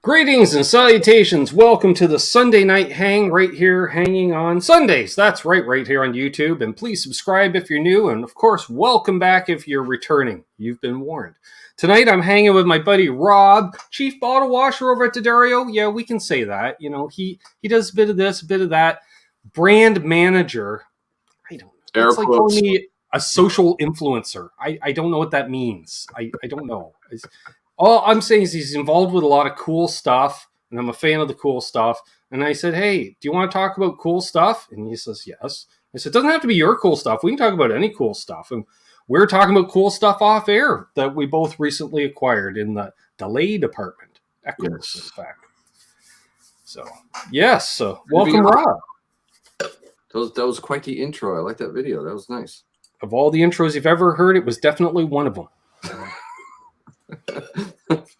Greetings and salutations. Welcome to the Sunday night hang right here, hanging on Sundays. That's right here on YouTube. And please subscribe if you're new. And of course, welcome back if you're returning. You've been warned. Tonight, I'm hanging with my buddy Rob, chief bottle washer over at D'Addario. Yeah, we can say that. You know, he does a bit of this, a bit of that. Brand manager. I don't know. It's like calling me a social influencer. I don't know what that means. I don't know. All I'm saying is he's involved with a lot of cool stuff, and I'm a fan of the cool stuff. And I said, hey, do you want to talk about cool stuff? And he says, yes. I said, it doesn't have to be your cool stuff. We can talk about any cool stuff. And we're talking about cool stuff off air that we both recently acquired in the delay department. Echoes, in fact. So, yes. So, welcome, Rob. That was quite the intro. I like that video. That was nice. Of all the intros you've ever heard, it was definitely one of them.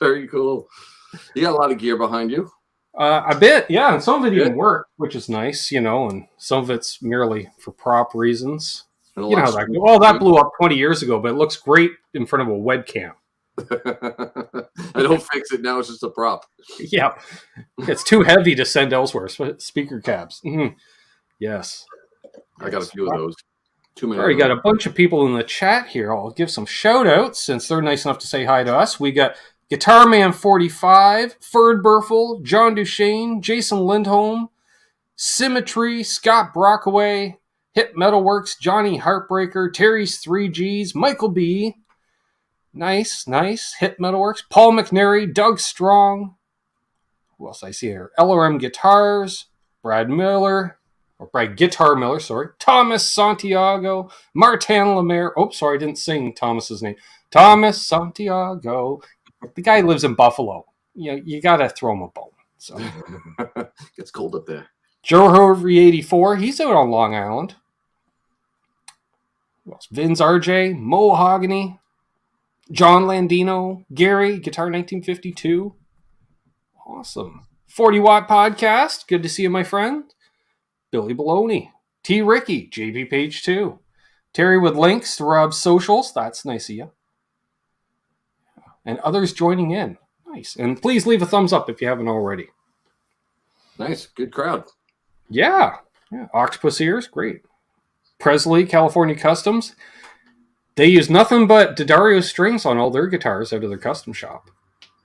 Very cool. You got a lot of gear behind you. A bit, yeah. And some of it even worked, which is nice, you know, and some of it's merely for prop reasons. You know how that goes. Well, that blew up 20 years ago, but it looks great in front of a webcam. I don't fix it now. It's just a prop. Yeah. It's too heavy to send elsewhere. Speaker cabs. Mm-hmm. Yes. I got a few of those. Already got a bunch of people in the chat here. I'll give some shout outs since they're nice enough to say hi to us. We got Guitar Man 45, Ferd Burfel, John Duchesne, Jason Lindholm, Symmetry, Scott Brockaway, Hit Metalworks, Johnny Heartbreaker, Terry's 3Gs, Michael B. Nice. Hit Metalworks, Paul McNary, Doug Strong. Who else I see here? LRM Guitars, Brad Guitar Miller, sorry. Thomas Santiago, Martin Lemaire. Oh, sorry, I didn't sing Thomas's name. Thomas Santiago. The guy lives in Buffalo. You got to throw him a bone. So. Gets cold up there. Joe Hovey 84. He's out on Long Island. Who else? Vince RJ, Mohogany, John Landino, Gary, Guitar 1952. Awesome. 40 Watt Podcast. Good to see you, my friend. Billy Baloney, T. Ricky, JP Page 2, Terry with links to Rob's socials. That's nice of you. And others joining in. Nice. And please leave a thumbs up if you haven't already. Nice. Good crowd. Yeah. Octopus Ears. Great. Presley, California Customs. They use nothing but D'Addario strings on all their guitars out of their custom shop.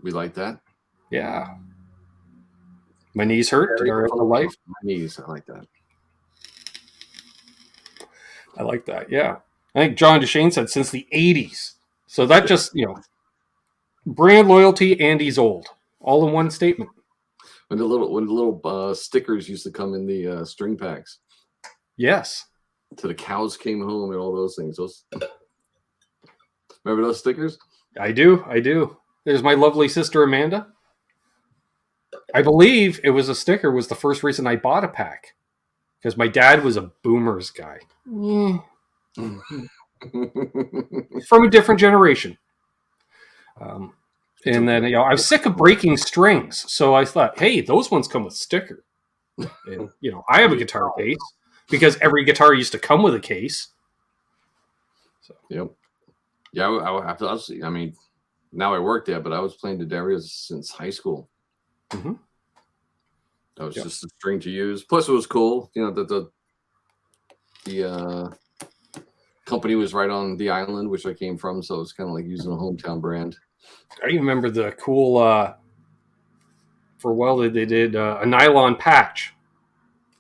We like that. Yeah. My knees hurt. D'Addario for life. My knees. I like that. I like that, yeah. I think John Duchesne said since the 80s. So that just, brand loyalty and he's old. All in one statement. When the little stickers used to come in the string packs. Yes. To the cows came home and all those things. Remember those stickers? I do. There's my lovely sister Amanda. I believe it was a sticker was the first reason I bought a pack. Because my dad was a Boomers guy. From a different generation. And then, I was sick of breaking strings. So I thought, hey, those ones come with sticker. And, I have a guitar case. Because every guitar used to come with a case. So. Yep. Yeah, I mean, now I work there, but I was playing D'Addario since high school. Mm-hmm. That was just a string to use. Plus, it was cool. The company was right on the island, which I came from, so it's kind of like using a hometown brand. I remember the cool. For a while, they did a nylon patch,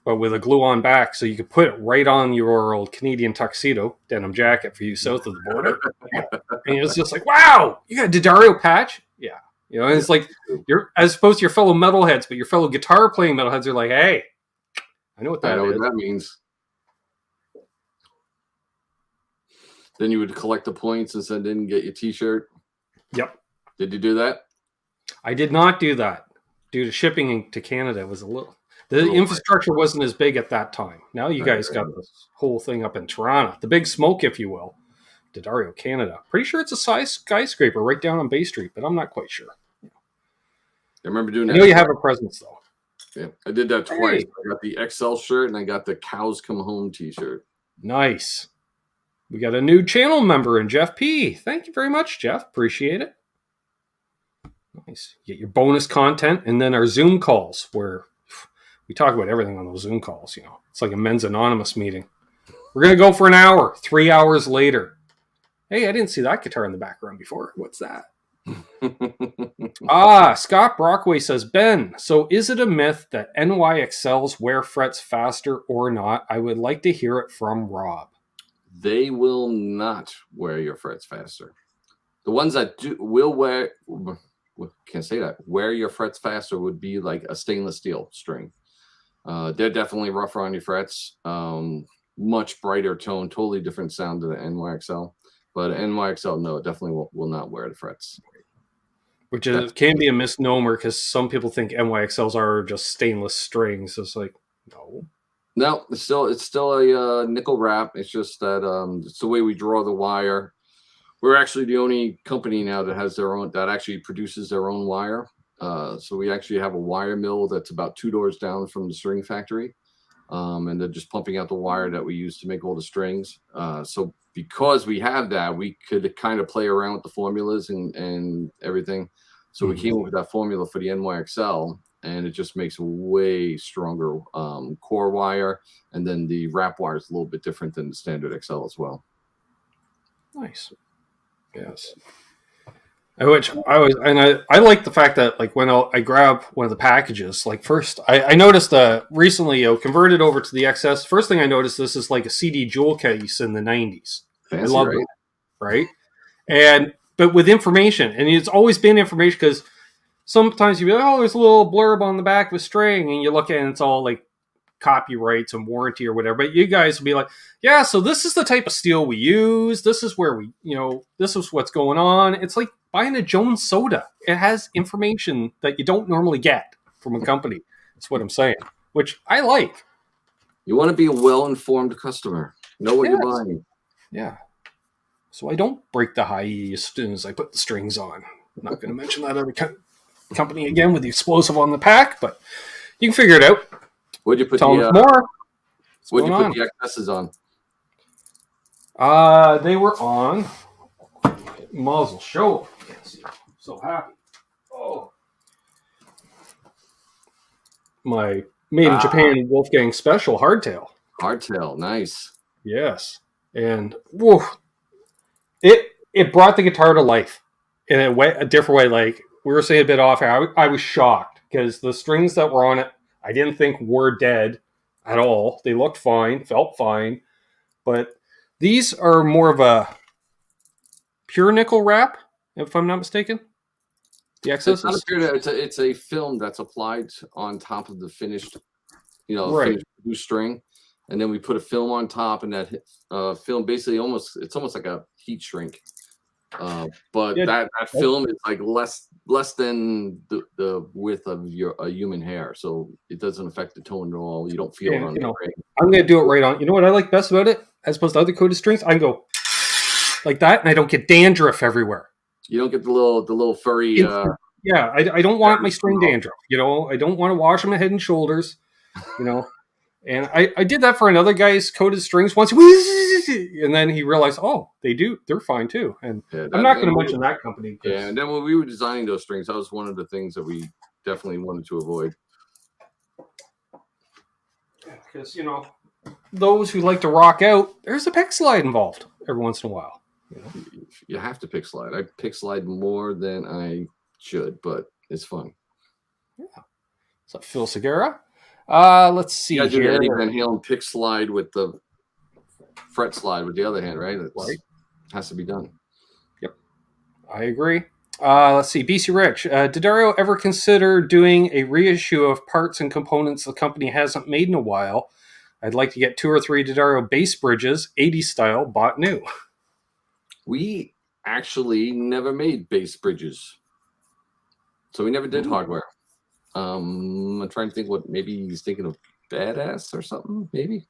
but with a glue-on back, so you could put it right on your old Canadian tuxedo denim jacket for you south of the border. And it was just like, wow, you got a D'Addario patch? Yeah. And it's like, you're as opposed to your fellow metalheads, but your fellow guitar playing metalheads are like, hey, I know what that is. What that means. Then you would collect the points and send in and get your t-shirt. Yep. Did you do that? I did not do that. Due to shipping to Canada was the infrastructure wasn't as big at that time. Now you guys got this whole thing up in Toronto. The big smoke, if you will. D'Addario, Canada. Pretty sure it's a skyscraper right down on Bay Street, but I'm not quite sure. I remember doing that. I know you have a presence, though. Yeah, I did that twice. Hey. I got the XL shirt and I got the Cows Come Home t-shirt. Nice. We got a new channel member in Jeff P. Thank you very much, Jeff. Appreciate it. Nice. You get your bonus content, and then our Zoom calls where we talk about everything on those Zoom calls. You know, it's like a Men's Anonymous meeting. We're gonna go for an hour. 3 hours later, hey, I didn't see that guitar in the background before. What's that? Scott Brockway says, Ben, so is it a myth that NYXLs wear frets faster or not? I would like to hear it from Rob. They will not wear your frets faster. The ones that will wear, can't say that, wear your frets faster would be like a stainless steel string. They're definitely rougher on your frets, much brighter tone, totally different sound than the NYXL. But NYXL, no, it definitely will not wear the frets. Which can be a misnomer because some people think NYXLs are just stainless strings. It's like, no. No, it's still a nickel wrap. It's just that it's the way we draw the wire. We're actually the only company now that has their own, that actually produces their own wire. So we actually have a wire mill that's about 2 doors down from the string factory. And they're just pumping out the wire that we use to make all the strings. So because we have that, we could kind of play around with the formulas and everything. So we came up with that formula for the NYXL, and it just makes a way stronger core wire. And then the wrap wire is a little bit different than the standard XL as well. Nice. Yes. I like the fact that like when I grab one of the packages, like first I noticed recently converted over to the XS. First thing I noticed, this is like a CD jewel case in the 90s. Fancy, I love it, right? But with information, and it's always been information because sometimes you be like, oh, there's a little blurb on the back of a string, and you look at it and it's all like copyrights and warranty or whatever. But you guys will be like, yeah, so this is the type of steel we use. This is where this is what's going on. It's like buying a Jones soda. It has information that you don't normally get from a company. That's what I'm saying, which I like. You want to be a well-informed customer. Know what you're buying. Yeah. So I don't break the high E as soon as I put the strings on. I'm not going to mention that other company again with the explosive on the pack, but you can figure it out. What'd you put the XSs on? They were on muzzle show. Yes, I'm so happy. Oh, my made in Japan Wolfgang Special hardtail. Hardtail, nice. Yes, and whoa, it brought the guitar to life in a different way. Like we were saying a bit off air, I was shocked because the strings that were on it, I didn't think were dead at all. They looked fine, felt fine, but these are more of a pure nickel wrap, if I'm not mistaken. The XS. It's a film that's applied on top of the finished, finished blue string, and then we put a film on top, and that film basically it's almost like a heat shrink. But that film is like less than the width of a human hair, so it doesn't affect the tone at all. You don't feel it on the ring. I'm gonna do it right on. You know what I like best about it, as opposed to other coated strings? I can go like that, and I don't get dandruff everywhere. You don't get the little furry. I don't want my string dandruff. I don't want to wash them head and shoulders. And I did that for another guy's coated strings once, and then he realized, oh, they're fine too. And I'm not going to mention that company. Yeah, and then when we were designing those strings, that was one of the things that we definitely wanted to avoid. Because those who like to rock out, there's a pick slide involved every once in a while. You have to pick slide. I pick slide more than I should, but it's fun. Yeah. So Phil Segura. Let's see here. Do Eddie Van Halen pick slide with the fret slide with the other hand, right? It has to be done. Yep, I agree. Let's see. BC Rich. Did Dario ever consider doing a reissue of parts and components the company hasn't made in a while? I'd like to get 2 or 3 Dario bass bridges, 80s style, bought new. We actually never made bass bridges. So we never did hardware. I'm trying to think what maybe he's thinking of Badass or something, maybe.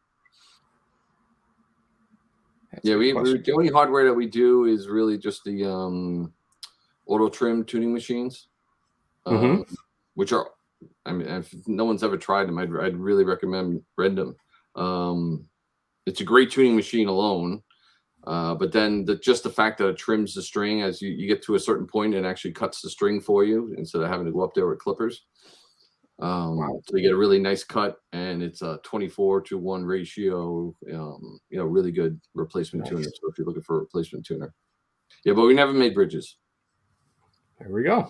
The only hardware that we do is really just the auto trim tuning machines, which are, if no one's ever tried them, I'd really recommend them. It's a great tuning machine alone. But then just the fact that it trims the string as you get to a certain point and actually cuts the string for you instead of having to go up there with clippers. Wow. So you get a really nice cut, and it's a 24-to-1 ratio. Really good replacement tuner. So if you're looking for a replacement tuner, yeah, but we never made bridges. There we go.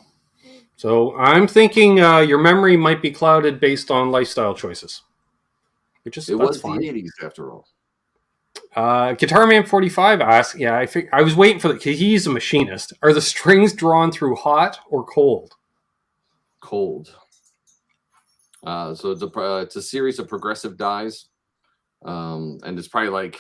So I'm thinking your memory might be clouded based on lifestyle choices, which is It was fine. the 80s after all. Guitar Man 45 asked, I was waiting for he's a machinist. Are the strings drawn through hot or cold? Cold. So it's a series of progressive dies, and it's probably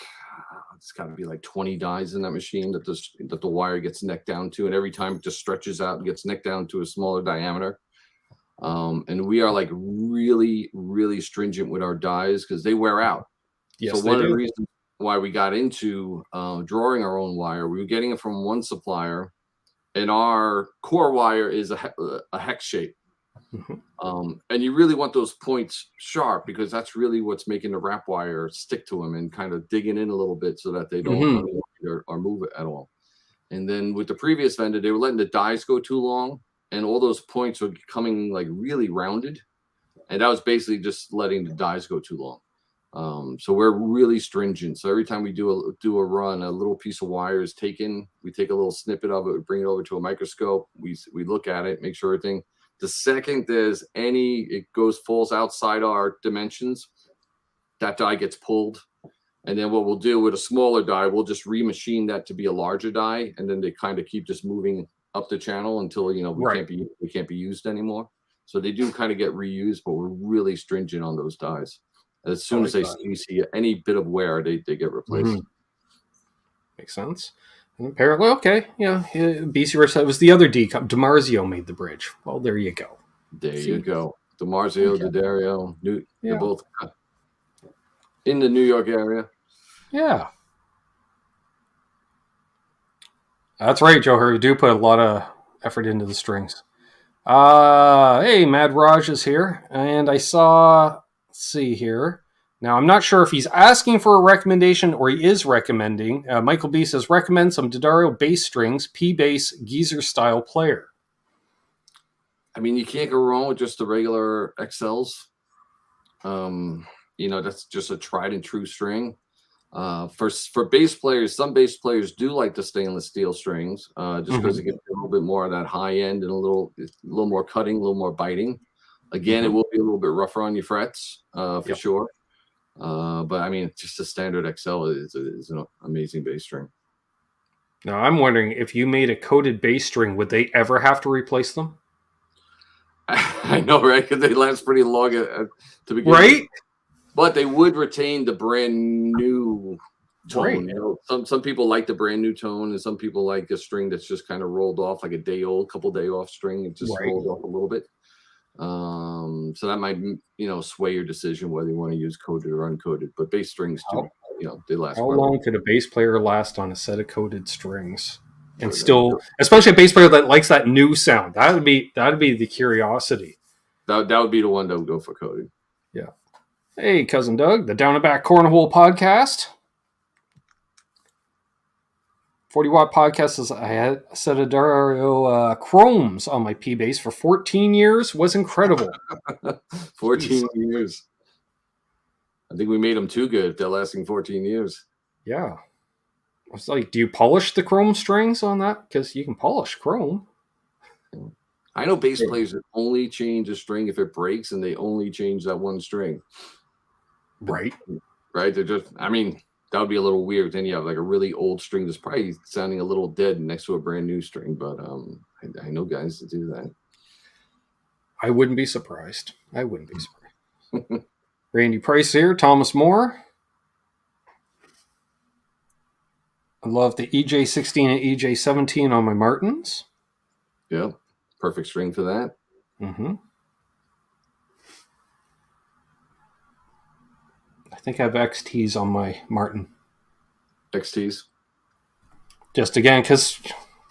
it's got to be like 20 dies in that machine that the wire gets necked down to, and every time it just stretches out and gets necked down to a smaller diameter. And we are like really, really stringent with our dies because they wear out. Yes, so one of the reasons why we got into drawing our own wire, we were getting it from one supplier, and our core wire is a hex shape. Mm-hmm. And you really want those points sharp because that's really what's making the wrap wire stick to them and kind of digging in a little bit so that they don't or move it at all. And then with the previous vendor, they were letting the dies go too long, and all those points were coming like really rounded, and that was basically just letting the dies go too long. So we're really stringent. So every time we do a run, a little piece of wire is taken. We take a little snippet of it, we bring it over to a microscope. We look at it, make sure everything. The second it falls outside our dimensions, that die gets pulled. And then what we'll do with a smaller die, we'll just remachine that to be a larger die. And then they kind of keep just moving up the channel until, we can't be used anymore. So they do kind of get reused, but we're really stringent on those dies. As soon as you see any bit of wear, they get replaced. Mm-hmm. Makes sense. And apparently, BC Rich, that was the other D. DiMarzio made the bridge. Well, there you go. There you go. DiMarzio, D'Addario, they're both in the New York area. Yeah. That's right, Joe. You do put a lot of effort into the strings. Hey, Mad Raj is here. And I saw, let's see here. Now, I'm not sure if he's asking for a recommendation or he is recommending. Michael B says, recommend some D'Addario bass strings, P-bass, geezer style player. I mean, you can't go wrong with just the regular XLs. That's just a tried and true string. For bass players, some bass players do like the stainless steel strings, just because it gives a little bit more of that high end and a little more cutting, a little more biting. Again, it will be a little bit rougher on your frets, for sure. But I mean, just a standard XL is an amazing bass string. Now, I'm wondering if you made a coated bass string, would they ever have to replace them? I know, right? Because they last pretty long to begin right? with. But they would retain the brand new tone. Right. Some people like the brand new tone, and some people like a string that's just kind of rolled off, like a couple day off string. It just rolled off a little bit. So that might sway your decision whether you want to use coated or uncoated. But bass strings too, they last. How long could a bass player last on a set of coated strings? And still, especially a bass player that likes that new sound, that would be the curiosity. That would be the one that would go for coating. Yeah. Hey, cousin Doug, the Down and Back Cornhole podcast. 40 Watt podcast says I had a set of D'Addario chromes on my P bass for 14 years. Was incredible. 14 years. I think we made them too good if they're lasting 14 years. Yeah. I was like, do you polish the chrome strings on that? Because you can polish chrome. I know bass players that only change a string if it breaks, and they only change that one string. Right. Right. They're just, I mean, that would be a little weird. Then you have like a really old string that's probably sounding a little dead next to a brand new string. But I know guys that do that. I wouldn't be surprised. Randy Price here, Thomas Moore. I love the EJ16 and EJ17 on my Martins. Yeah, perfect string for that. Mm-hmm. I think I have XTs on my Martin. XTs? Just again, because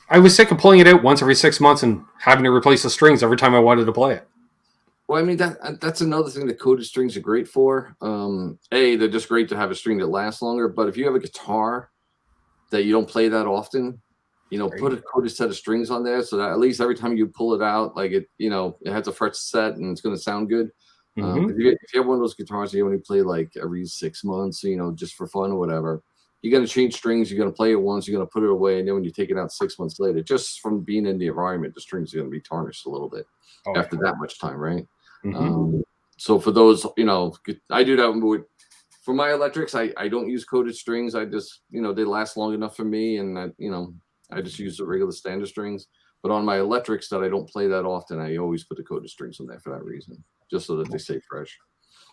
I was sick of pulling it out once every 6 months and having to replace the strings every time I wanted to play it. Well, I mean, that's another thing that coated strings are great for. They're just great to have a string that lasts longer. But if you have a guitar that you don't play that often, Right. put a coated set of strings on there so that at least every time you pull it out, like it has a fresh set and it's going to sound good. If you have one of those guitars you only play like every 6 months, just for fun or whatever, you're going to change strings, you're going to play it once, you're going to put it away, and then when you take it out 6 months later, just from being in the environment, the strings are going to be tarnished a little bit after that much time, right? So for those, I do that for my electrics. I don't use coated strings. I just, they last long enough for me, and I just use the regular standard strings. But on my electrics that I don't play that often, I always put the coated strings on there for that reason, just so that they stay fresh.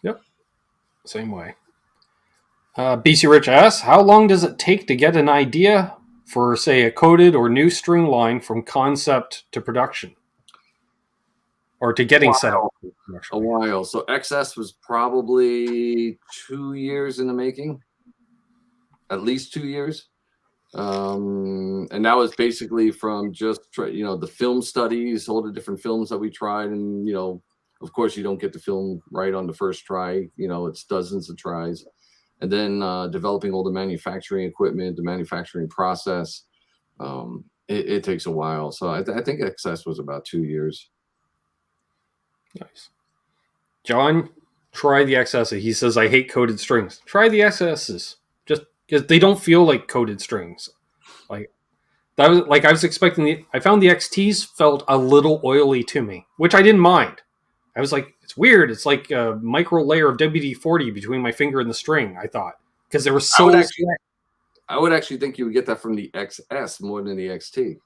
Yep. Same way. BC Rich asks, how long does it take to get an idea for, say, a coated or new string line from concept to production? Or to getting set up? A while. So XS was probably 2 years in the making, at least 2 years. And that was basically from just the film studies, all the different films that we tried, and of course you don't get the film right on the first try. It's dozens of tries, and then developing all the manufacturing equipment, the manufacturing process. It takes a while. So I think XS was about 2 years. Nice. John, try the XS. He says, I hate coated strings. Try the XSs. Just because they don't feel like coated strings. Like that was I was expecting I found the XTs felt a little oily to me, which I didn't mind. I was like, it's weird. It's like a micro layer of WD-40 between my finger and the string, I thought. Because they were so I would actually think you would get that from the XS more than the XT.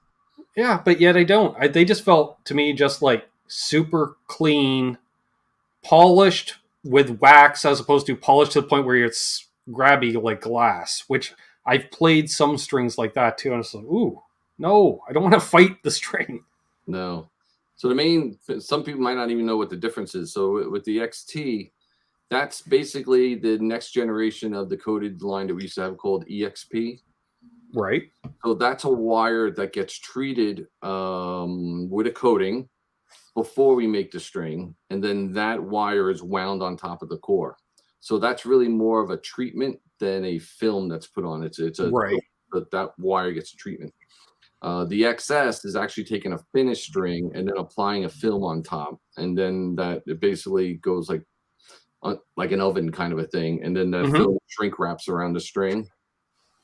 Yeah, but yet I don't. They just felt to me just like super clean, polished with wax, as opposed to polished to the point where it's grabby like glass, which I've played some strings like that too. And it's like, ooh, no, I don't want to fight the string. No. So some people might not even know what the difference is. So with the XT, that's basically the next generation of the coated line that we used to have called EXP. Right. So that's a wire that gets treated with a coating before we make the string, and then that wire is wound on top of the core. So that's really more of a treatment than a film that's put on. It's a right. That wire gets a treatment. The XS is actually taking a finished string and then applying a film on top, and then that it basically goes like an oven kind of a thing, and then that film shrink wraps around the string.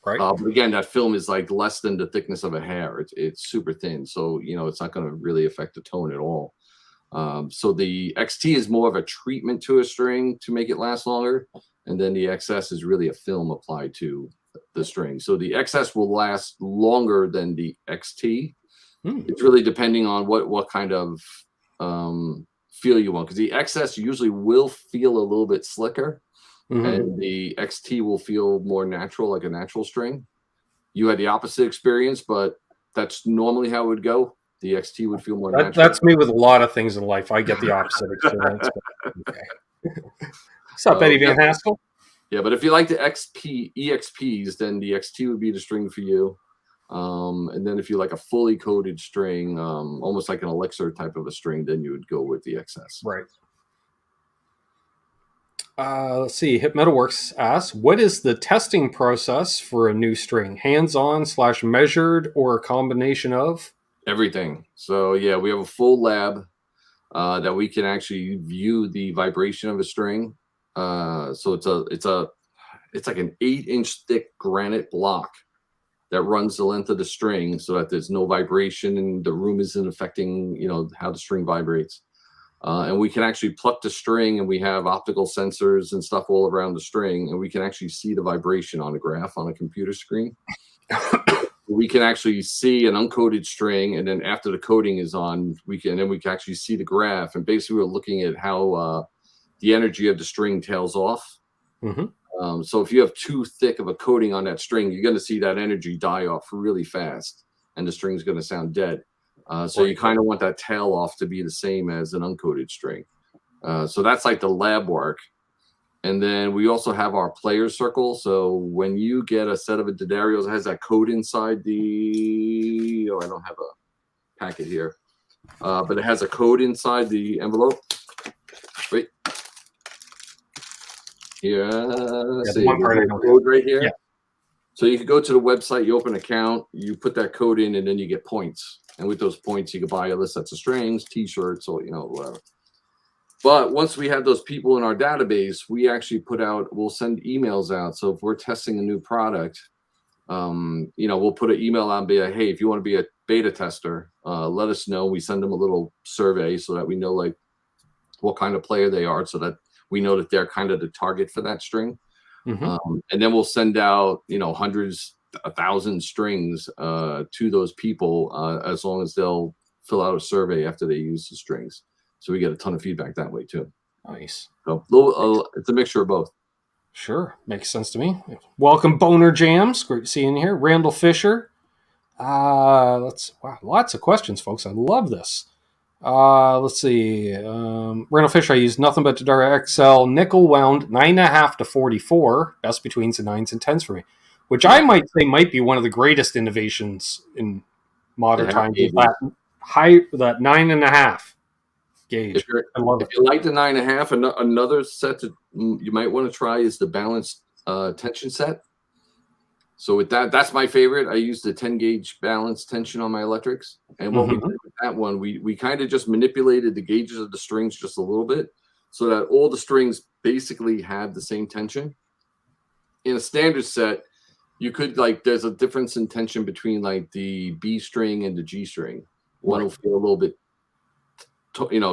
Right. But again, that film is like less than the thickness of a hair. It's super thin, so it's not going to really affect the tone at all. So the XT is more of a treatment to a string to make it last longer, and then the XS is really a film applied to the string. So the XS will last longer than the XT. It's really depending on what kind of feel you want, because the XS usually will feel a little bit slicker. And the XT will feel more natural, like a natural string. You had the opposite experience, but that's normally how it would go. The XT would feel more natural. That's me with a lot of things in life. I get the opposite experience. Okay. What's up, Eddie Van Haskell? Yeah, but if you like the EXPs, then the XT would be the string for you. And then if you like a fully coated string, almost like an elixir type of a string, then you would go with the XS. Right. Let's see. Hip Metalworks asks, what is the testing process for a new string? Hands-on / measured, or a combination of? Everything. So yeah, we have a full lab that we can actually view the vibration of a string. So it's like an 8-inch thick granite block that runs the length of the string, so that there's no vibration and the room isn't affecting how the string vibrates. And we can actually pluck the string, and we have optical sensors and stuff all around the string, and we can actually see the vibration on a graph on a computer screen. We can actually see an uncoated string, and then after the coating is on, we can actually see the graph, and basically we're looking at how the energy of the string tails off. So if you have too thick of a coating on that string, you're going to see that energy die off really fast, and the string's going to sound dead. So you kind of want that tail off to be the same as an uncoated string. So that's like the lab work. And then we also have our player circle. So when you get a set of a D'Addarios, it has that code inside I don't have a packet here, but it has a code inside the envelope. Wait. Here, let's see. One part I know. Code right here. Yeah. So you could go to the website, you open an account, you put that code in, and then you get points. And with those points, you can buy other sets of strings, T-shirts, or whatever. But once we have those people in our database, we actually we'll send emails out. So if we're testing a new product, we'll put an email out and be like, hey, if you want to be a beta tester, let us know. We send them a little survey so that we know like what kind of player they are, so that we know that they're kind of the target for that string. And then we'll send out, hundreds, 1,000 strings to those people as long as they'll fill out a survey after they use the strings. So we get a ton of feedback that way too. Nice. So it's a mixture of both. Sure. Makes sense to me. Welcome, Boner Jams. Great seeing you here. Randall Fisher. Lots of questions, folks. I love this. Let's see. Reno Fisher, I use nothing but Guitar XL nickel wound 9.5 to 44. Best betweens and 9s and 10s for me. Which I might say might be one of the greatest innovations in modern times. That 9.5 gauge. I love it. If you like the 9.5, another set that you might want to try is the balanced tension set. So with that's my favorite. I use the 10 gauge balanced tension on my electrics. And what we did with that one, we kind of just manipulated the gauges of the strings just a little bit so that all the strings basically have the same tension. In a standard set, you could there's a difference in tension between like the B string and the G string. One will feel a little bit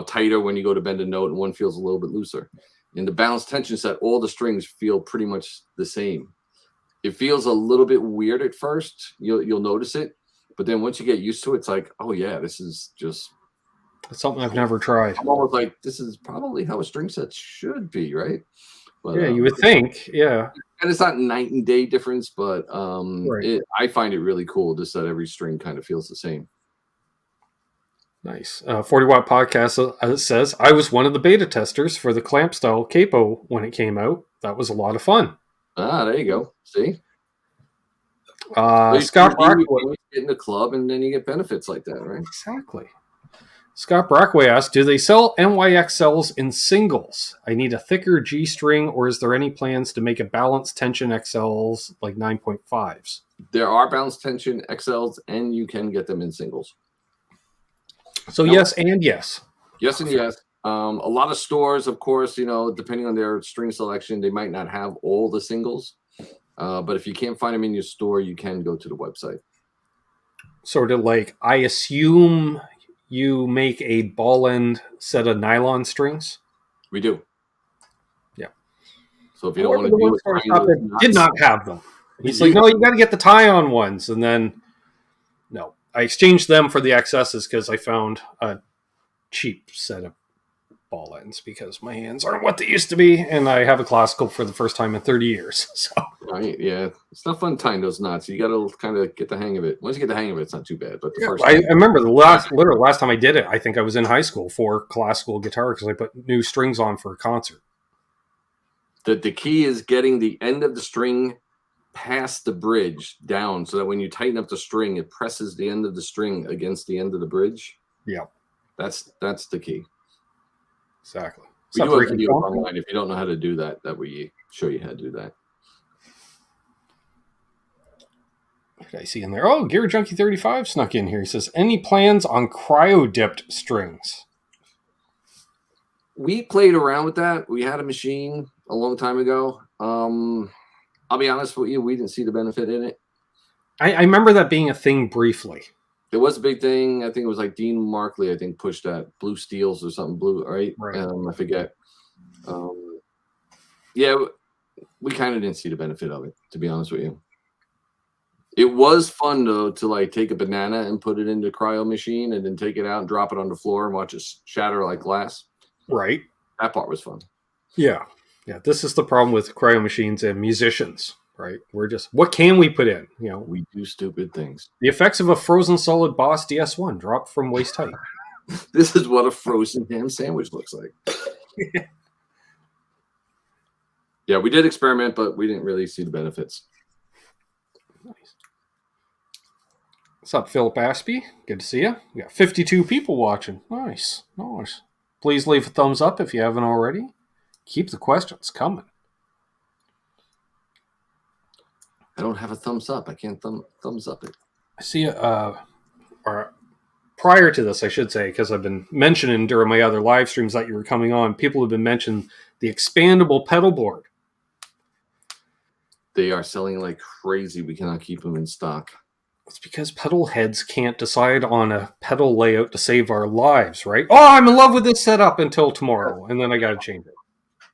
tighter when you go to bend a note, and one feels a little bit looser. In the balanced tension set, all the strings feel pretty much the same. It feels a little bit weird at first. You'll notice it, but then once you get used to it, it's like, oh yeah, this is just something I've never tried. I'm almost like, this is probably how a string set should be, right? But, yeah, you would think, yeah. And it's not night and day difference, but I find it really cool just that every string kind of feels the same. Nice. 40 Watt Podcast says, I was one of the beta testers for the clamp style capo when it came out. That was a lot of fun. There you go. See? Scott Brockway. You get in the club and then you get benefits like that, right? Exactly. Scott Brockway asked, do they sell NYXLs in singles? I need a thicker G string, or is there any plans to make a balanced tension XLs like 9.5s? There are balanced tension XLs, and you can get them in singles. So yes and yes. Yes and yes. A lot of stores, of course, depending on their string selection, they might not have all the singles. But if you can't find them in your store, you can go to the website. Sort of like, I assume you make a ball end set of nylon strings? We do. Yeah. So if you don't want to deal with it did not have them. He's like, no, you got to get the tie-on ones. And then, no. I exchanged them for the XSs because I found a cheap set of ball ends because my hands aren't what they used to be, and I have a classical for the first time in 30 years. So right, yeah, it's not fun tying those knots. You got to kind of get the hang of it. Once you get the hang of it, it's not too bad. But the first I remember the last time I did it, I think I was in high school for classical guitar because I put new strings on for a concert. The key is getting the end of the string past the bridge down so that when you tighten up the string, it presses the end of the string against the end of the bridge. Yeah. That's the key. Exactly. We do have videos online. If you don't know how to do that, that we show you how to do that. What did I see in there? Oh, Gear Junkie 35 snuck in here. He says, any plans on cryo-dipped strings? We played around with that. We had a machine a long time ago. I'll be honest with you, we didn't see the benefit in it. I remember that being a thing briefly. It was a big thing. I think it was like Dean Markley, I think, pushed that Blue Steels or something, blue, right? I forget. Yeah, we kind of didn't see the benefit of it, to be honest with you. It was fun, though, to like take a banana and put it into the cryo machine and then take it out and drop it on the floor and watch it shatter like glass. Right. That part was fun. Yeah. Yeah. This is the problem with cryo machines and musicians, right? We're just, what can we put in? We do stupid things. The effects of a frozen solid Boss DS1 drop from waist height. This is what a frozen ham sandwich looks like. Yeah, we did experiment, but we didn't really see the benefits. Nice. What's up, Philip Aspie? Good to see you. We got 52 people watching. Nice. Nice. Please leave a thumbs up if you haven't already. Keep the questions coming. I don't have a thumbs up. I can't thumbs up it. I see, or prior to this, I should say, because I've been mentioning during my other live streams that you were coming on, people have been mentioning the expandable pedal board. They are selling like crazy. We cannot keep them in stock. It's because pedal heads can't decide on a pedal layout to save our lives, right? Oh, I'm in love with this setup until tomorrow, and then I got to change it.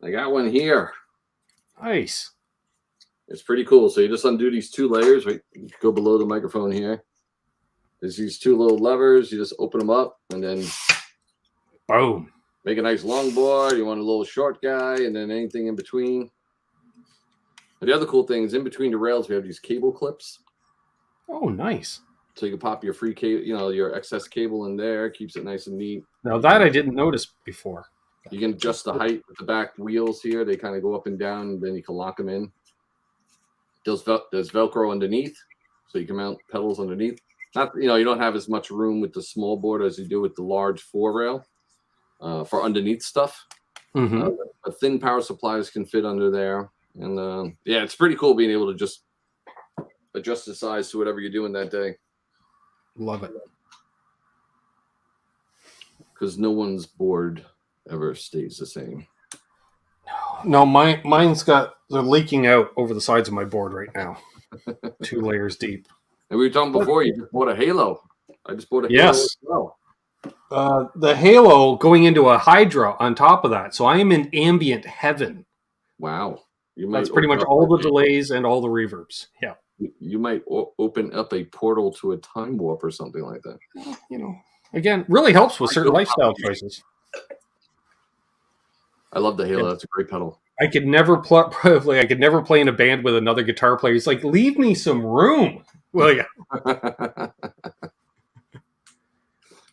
I got one here. Nice. It's pretty cool. So you just undo these 2 layers. Right, go below the microphone here. There's these 2 little levers. You just open them up and then boom. Make a nice long board. You want a little short guy, and then anything in between. And the other cool thing is in between the rails, we have these cable clips. Oh, nice. So you can pop your free cable, your excess cable in there. Keeps it nice and neat. Now that I didn't notice before. You can adjust the height with the back wheels here. They kind of go up and down, and then you can lock them in. There's Velcro underneath, so you can mount pedals underneath. Not, you don't have as much room with the small board as you do with the large 4-rail for underneath stuff. Mm-hmm. But thin power supplies can fit under there. And it's pretty cool being able to just adjust the size to whatever you're doing that day. Love it. Because no one's board ever stays the same. No, they're leaking out over the sides of my board right now. 2 layers deep. And we were talking before, you just bought a Halo. I just bought a Halo yes. as well. The Halo going into a Hydra on top of that. So I am in ambient heaven. Wow. That's pretty much all the delays and all the reverbs. Yeah. You might open up a portal to a time warp or something like that. Again, really helps with certain lifestyle choices. I love the Halo. That's a great pedal. I could never play in a band with another guitar player. He's like, leave me some room, will you?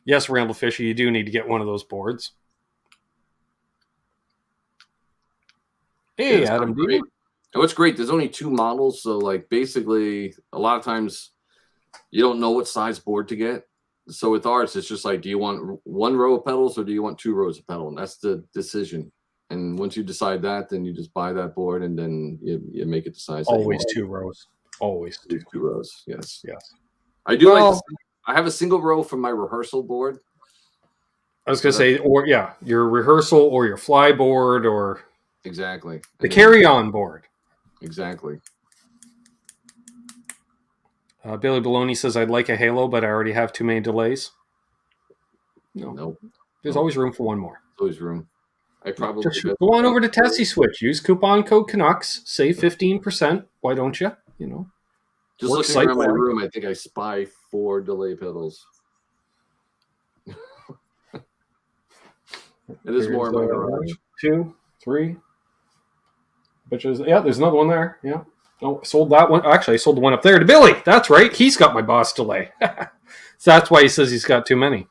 Yes, Randall Fisher, you do need to get one of those boards. Hey, Adam D. And what's great, there's only 2 models, so like basically a lot of times you don't know what size board to get. So with ours, it's just like, do you want 1 row of pedals or do you want 2 rows of pedal? And that's the decision. And once you decide that, then you just buy that board and then you make it the size. Always 2 rows. Always 2 rows. Yes. Yes. I do I have a single row for my rehearsal board. I was going to say, your rehearsal or your fly board or exactly the carry-on board. Exactly. Billy Baloney says, I'd like a Halo, but I already have too many delays. No. Nope. There's always room for one more. Always room. I probably just go on over to Tesi Switch. Use coupon code Canucks. Save 15%. Why don't you? Just looking around my room, I think I spy 4 delay pedals. It is more in my garage. 2, 3. There's another one there. Yeah. Oh, I sold that one. Actually, I sold the one up there to Billy. That's right. He's got my boss delay. So that's why he says he's got too many.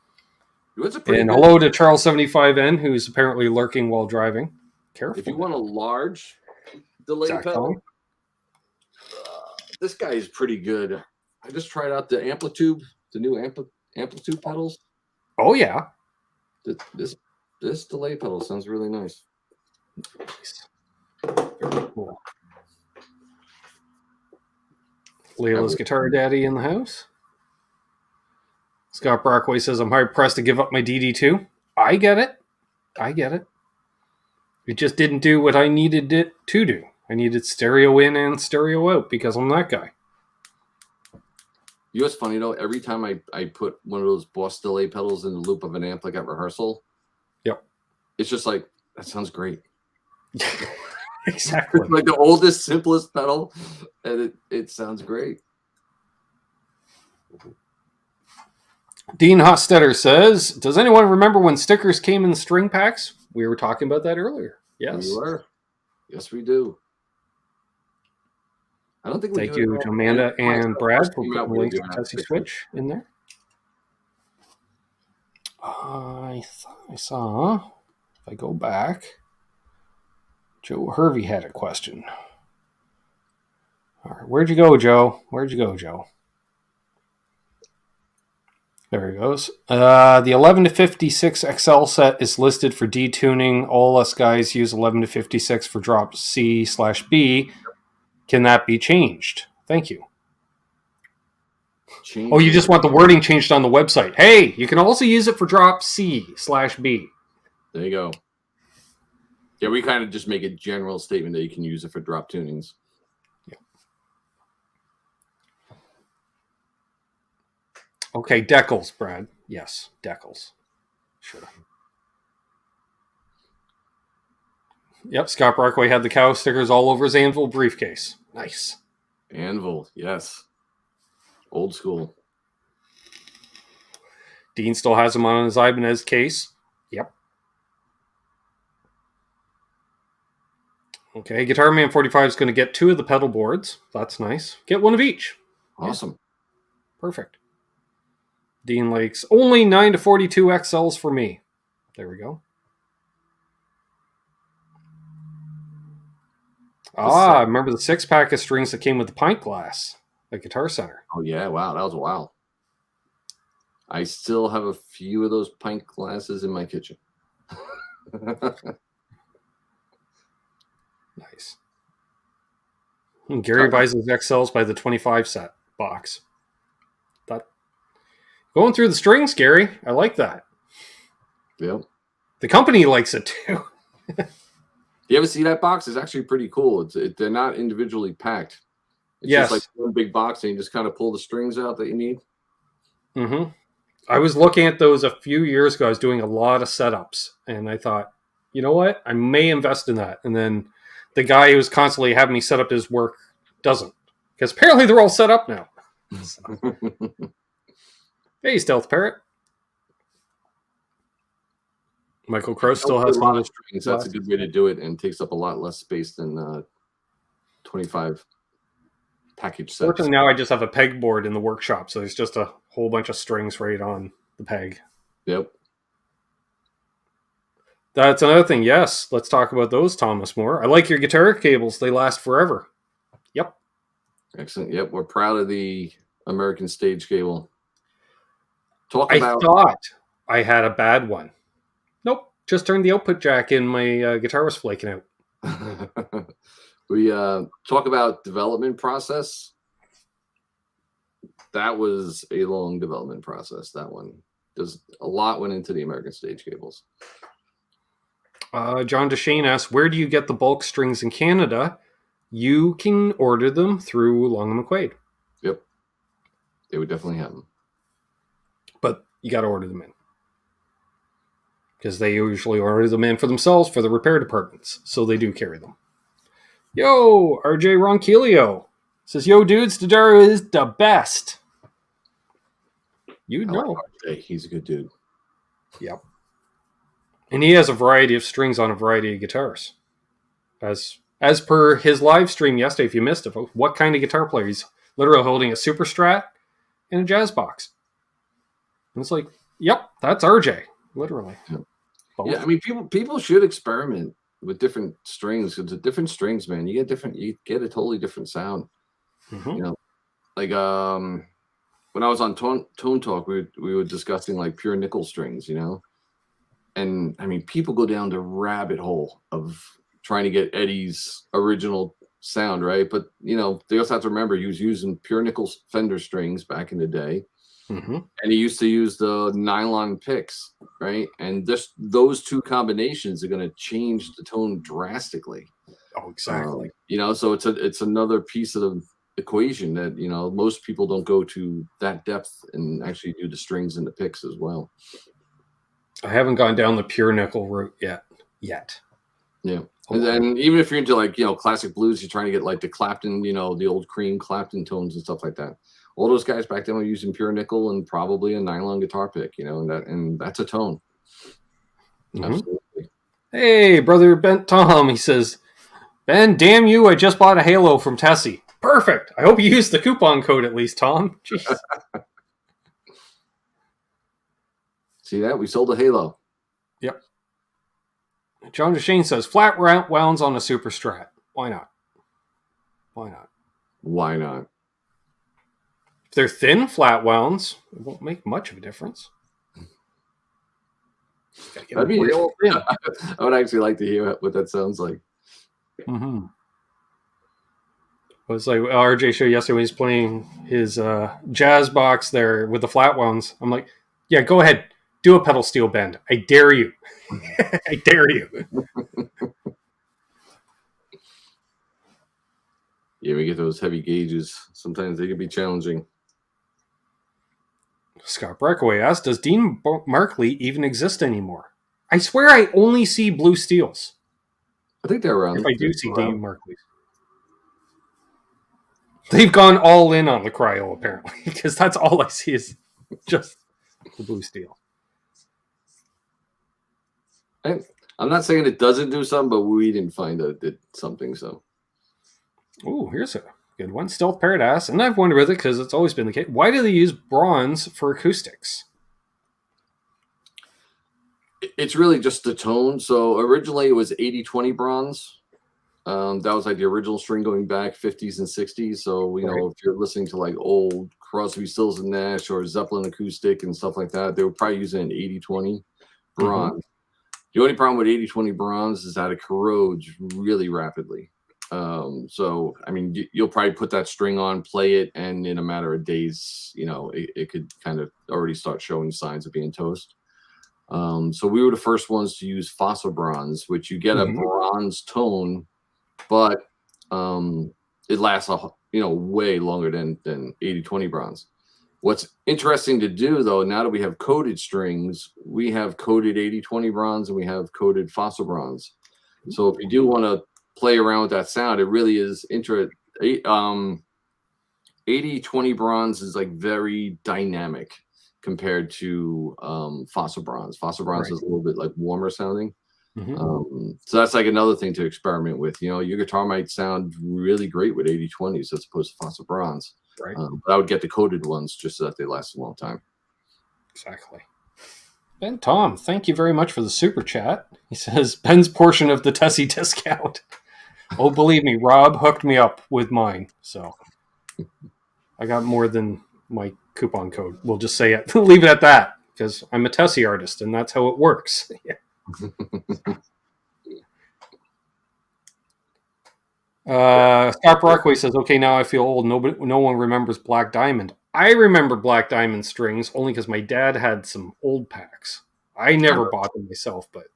And hello to Charles75N, who's apparently lurking while driving. Careful. If you want a large delay pedal, this guy is pretty good. I just tried out the Amplitude, the new Amplitude pedals. Oh, yeah. This delay pedal sounds really nice. Nice. Very cool. Leila's Guitar Daddy in the house. Scott Brockway says, I'm hard pressed to give up my DD2. I get it. It just didn't do what I needed it to do. I needed stereo in and stereo out because I'm that guy. You know what's funny though? Every time I put one of those Boss delay pedals in the loop of an amp like at rehearsal, it's just like, that sounds great. Exactly. It's like the oldest, simplest pedal, and it sounds great. Dean Hostetter says, does anyone remember when stickers came in string packs? We were talking about that earlier. Yes. We were. Yes, we do. I don't think we Thank you to Amanda and Brad for putting the link to Tesi Switch in there. I saw, if I go back, Joe Hervey had a question. All right, where'd you go, Joe? There he goes. The 11 to 56 XL set is listed for detuning. All us guys use 11 to 56 for drop C/B. Can that be changed? Thank you. Change Oh, you just want the wording changed on the website. Hey, you can also use it for drop C/B. There you go. Yeah, we kind of just make a general statement that you can use it for drop tunings. Yeah. Okay, decals, Brad. Yes, decals. Sure. Yep, Scott Brockway had the cow stickers all over his Anvil briefcase. Nice. Anvil, yes. Old school. Dean still has them on his Ibanez case. Yep. Okay, Guitar Man 45 is going to get 2 of the pedal boards. That's nice. Get 1 of each. Awesome. Yeah. Perfect. Dean Lakes, only 9 to 42 XLs for me. There we go. I remember the 6-pack of strings that came with the pint glass at Guitar Center. Oh, yeah. Wow. That was wild. I still have a few of those pint glasses in my kitchen. Nice. And Gary buys his XLs by the 25 set box. That going through the strings, Gary. I like that. Yep. The company likes it too. You ever see that box? It's actually pretty cool. They're not individually packed. It's yes. just like one big box, and you just kind of pull the strings out that you need. Mm-hmm. I was looking at those a few years ago. I was doing a lot of setups, and I thought, you know what? I may invest in that. And then the guy who was constantly having me set up his work doesn't, because apparently they're all set up now. So. Hey, Stealth Parrot. Michael Crow still has one of the strings. That's a good way to do it, and takes up a lot less space than 25 package sets. Fortunately, now I just have a pegboard in the workshop, so there's just a whole bunch of strings right on the peg. Yep. That's another thing. Yes, let's talk about those, Thomas Moore. I like your guitar cables. They last forever. Yep. Excellent. Yep. We're proud of the American Stage cable. I thought I had a bad one. Nope. Just turned the output jack in. My guitar was flaking out. We talk about development process. That was a long development process. That one. There's a lot went into the American Stage cables. John Deshane asks, where do you get the bulk strings in Canada? You can order them through Long & McQuaid. Yep. They would definitely have them. But you got to order them in. Because they usually order them in for themselves for the repair departments. So they do carry them. Yo, RJ Ronquillo says, yo, dudes, Dodaro is the best. You know. Like RJ. He's a good dude. Yep. And he has a variety of strings on a variety of guitars. As per his live stream yesterday, if you missed it, what kind of guitar player? He's literally holding a Super Strat and a Jazz box. And it's like, yep, that's RJ. Literally. Yeah, I mean, people should experiment with different strings. Because with different strings, man, you get a totally different sound. Mm-hmm. You know, like when I was on Tone Talk, we were discussing like pure nickel strings, you know, and I mean, people go down the rabbit hole of trying to get Eddie's original sound, right? But you know, they also have to remember he was using pure nickel Fender strings back in the day. Mm-hmm. And he used to use the nylon picks, right? And just those two combinations are going to change the tone drastically. Oh, exactly. You know, so it's another piece of the equation that, you know, most people don't go to that depth and actually do the strings and the picks as well. I haven't gone down the pure nickel route yet. Yeah. And then even if you're into like, you know, classic blues, you're trying to get like the Clapton, you know, the old Cream Clapton tones and stuff like that. All those guys back then were using pure nickel and probably a nylon guitar pick, you know, and that's a tone. Mm-hmm. Absolutely. Hey, brother Ben Tom, he says, Ben, damn you, I just bought a Halo from Tesi. Perfect. I hope you used the coupon code at least, Tom. Jeez. See that? We sold a Halo. Yep. John Deshane says, flat wounds on a Super Strat. Why not? Why not? Why not? If they're thin flat wounds, it won't make much of a difference. I would actually like to hear what that sounds like. Mm-hmm. was like RJ showed yesterday when he's playing his jazz box there with the flat ones. I'm like, yeah, go ahead, do a pedal steel bend. I dare you. I dare you. Yeah, we get those heavy gauges. Sometimes they can be challenging. Scott Breakaway asks, does Dean Markley even exist anymore? I swear I only see blue steels. I think they're around. If I do see Dean Markley. They've gone all in on the cryo, apparently, because that's all I see is just the blue steel. I'm not saying it doesn't do something, but we didn't find that it did something. So, ooh, here's a good one. Stealth Paradise, and I've wondered with it because it's always been the case. Why do they use bronze for acoustics? It's really just the tone. So originally it was 80-20 bronze. That was like the original string going back 50s and 60s. So, you know, if you're listening to like old Crosby, Stills and Nash or Zeppelin acoustic and stuff like that, they were probably using an 80-20 bronze. Mm-hmm. The only problem with 80-20 bronze is that it corrodes really rapidly. So, I mean, you'll probably put that string on, play it, and in a matter of days, you know, it could kind of already start showing signs of being toast. So we were the first ones to use fossil bronze, which you get a bronze tone, but it lasts way longer than 80-20 bronze. What's interesting to do though, now that we have coated strings, we have coated 80-20 bronze and we have coated fossil bronze. So if you do want to play around with that sound, it really is 80-20 bronze is like very dynamic compared to fossil bronze. Fossil bronze is a little bit like warmer sounding. So that's like another thing to experiment with. You know, your guitar might sound really great with 80-20s as opposed to fossil bronze. Right. But I would get the coated ones just so that they last a long time. Exactly. Ben Tom, thank you very much for the super chat. He says, Ben's portion of the Tesi discount. Oh, believe me, Rob hooked me up with mine. So I got more than my coupon code. We'll just say it. Leave it at that, because I'm a Tesi artist, and that's how it works. Yeah. Scott Brockway says, okay, now I feel old. No one remembers Black Diamond. I remember Black Diamond strings only because my dad had some old packs. I never bought them myself, but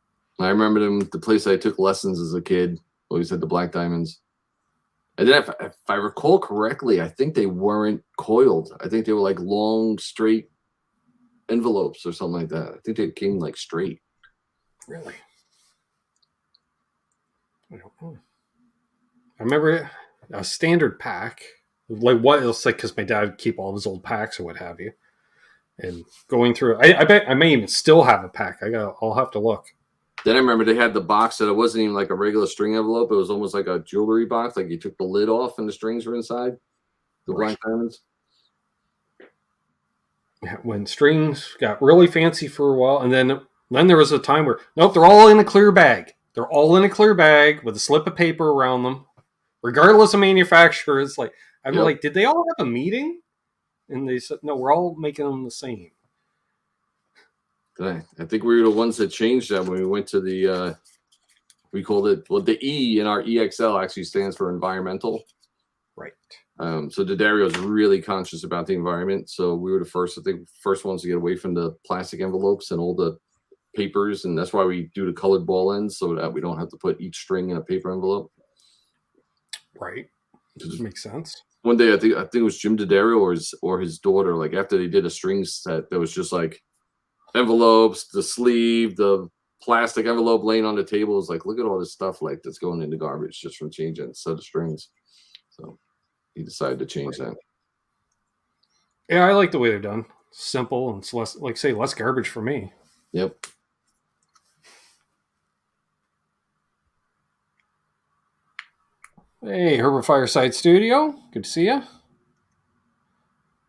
I remember them. The place I took lessons as a kid always had the Black Diamonds. And then if I recall correctly, I think they weren't coiled. I think they were like long, straight envelopes or something like that. I think they came like straight. Really? I don't know. I remember a standard pack, like what else, like because my dad would keep all of his old packs or what have you, and going through. I bet I may even still have a pack. I'll have to look. Then I remember they had the box that it wasn't even like a regular string envelope. It was almost like a jewelry box. Like you took the lid off and the strings were inside. The Black Diamonds. When strings got really fancy for a while, and then there was a time where nope, they're all in a clear bag. They're all in a clear bag with a slip of paper around them. Regardless of manufacturer, it's like I'm like, did they all have a meeting? And they said, no, we're all making them the same. I think we were the ones that changed that when we went to the. We called it the E in our EXL actually stands for environmental. Right. So D'Addario is really conscious about the environment. So we were the first ones to get away from the plastic envelopes and all the papers, and that's why we do the colored ball ends so that we don't have to put each string in a paper envelope. Right. Does make sense. One day, I think it was Jim D'Addario or his daughter. Like after they did a string set, there was just like envelopes, the sleeve, the plastic envelope laying on the table. Is like, look at all this stuff like that's going in the garbage just from changing a set of strings. So he decided to change that. Yeah, I like the way they're done. Simple and it's less, like say, less garbage for me. Yep. Hey, Herbert Fireside Studio. Good to see you.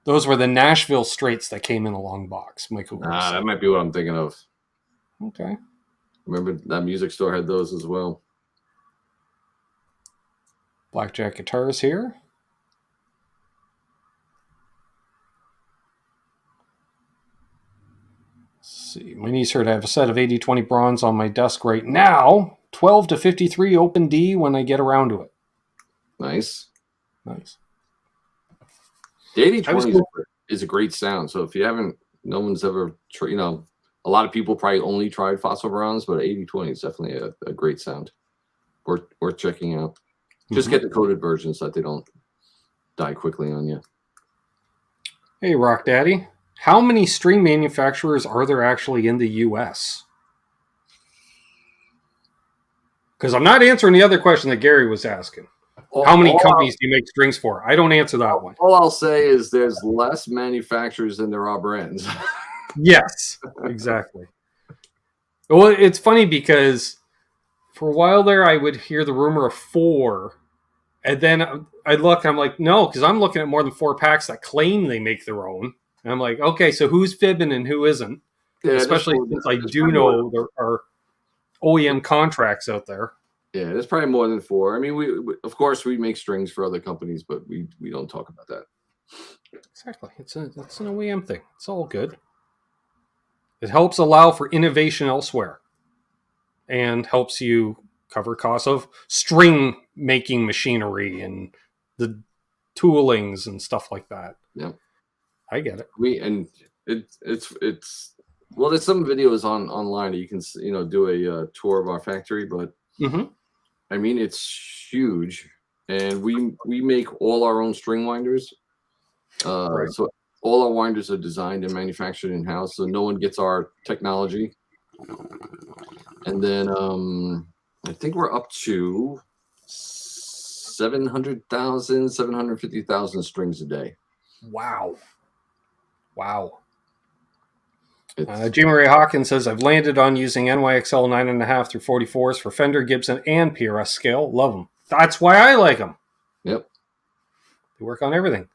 Those were the Nashville straights that came in a long box. Michael. That might be what I'm thinking of. Okay. Remember that music store had those as well. Blackjack guitars here. Let's see. My niece heard I have a set of 80-20 bronze on my desk right now. 12 to 53 open D when I get around to it. Nice. Nice. The 8020 is a great sound. So if you haven't, no one's ever, a lot of people probably only tried fossil bronze, but 8020 is definitely a great sound. Worth checking out. Just get the coated version so that they don't die quickly on you. Hey, Rock Daddy. How many string manufacturers are there actually in the U.S.? Because I'm not answering the other question that Gary was asking. How many companies do you make strings for? I don't answer that one. All I'll say is there's less manufacturers than there are brands. Yes, exactly. Well, it's funny because for a while there, I would hear the rumor of 4. And then I'd look, I'm like, no, because I'm looking at more than 4 packs that claim they make their own. And I'm like, okay, so who's fibbing and who isn't? Yeah, especially since I do know there are OEM contracts out there. Yeah, there's probably more than 4. I mean, we of course we make strings for other companies, but we don't talk about that. Exactly. It's an OEM thing. It's all good. It helps allow for innovation elsewhere and helps you cover costs of string making machinery and the toolings and stuff like that. Yeah, I get it. It's well, there's some videos online that you can do a tour of our factory, but I mean it's huge, and we make all our own string winders. Right. So all our winders are designed and manufactured in house, so no one gets our technology. And then I think we're up to 700,000, 750,000 strings a day. Wow. G. Murray Hawkins says, I've landed on using NYXL 9.5 through 44s for Fender, Gibson, and PRS scale. Love them. That's why I like them. Yep. They work on everything.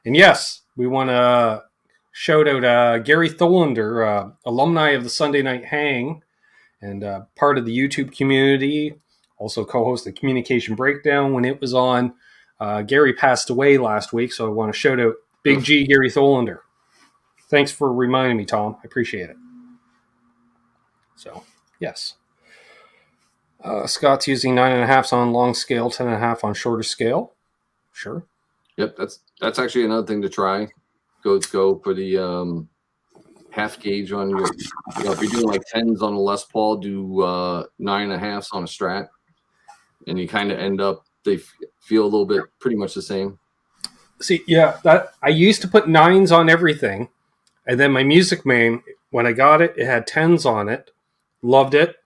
And yes, we want to shout out Gary Tholander, alumni of the Sunday Night Hang, and part of the YouTube community, also co-host the Communication Breakdown when it was on. Gary passed away last week, so I want to shout out Big G, Gary Tholander. Thanks for reminding me, Tom. I appreciate it. So, yes. Scott's using 9.5s on long scale, 10.5 on shorter scale. Sure. Yep, that's actually another thing to try. Go for the half gauge on your. If you're doing like 10s on a Les Paul, do 9.5s on a Strat, and you kind of end up they feel a little bit pretty much the same. See, yeah, that I used to put 9s on everything, and then my Music Man, when I got it, it had 10s on it. Loved it.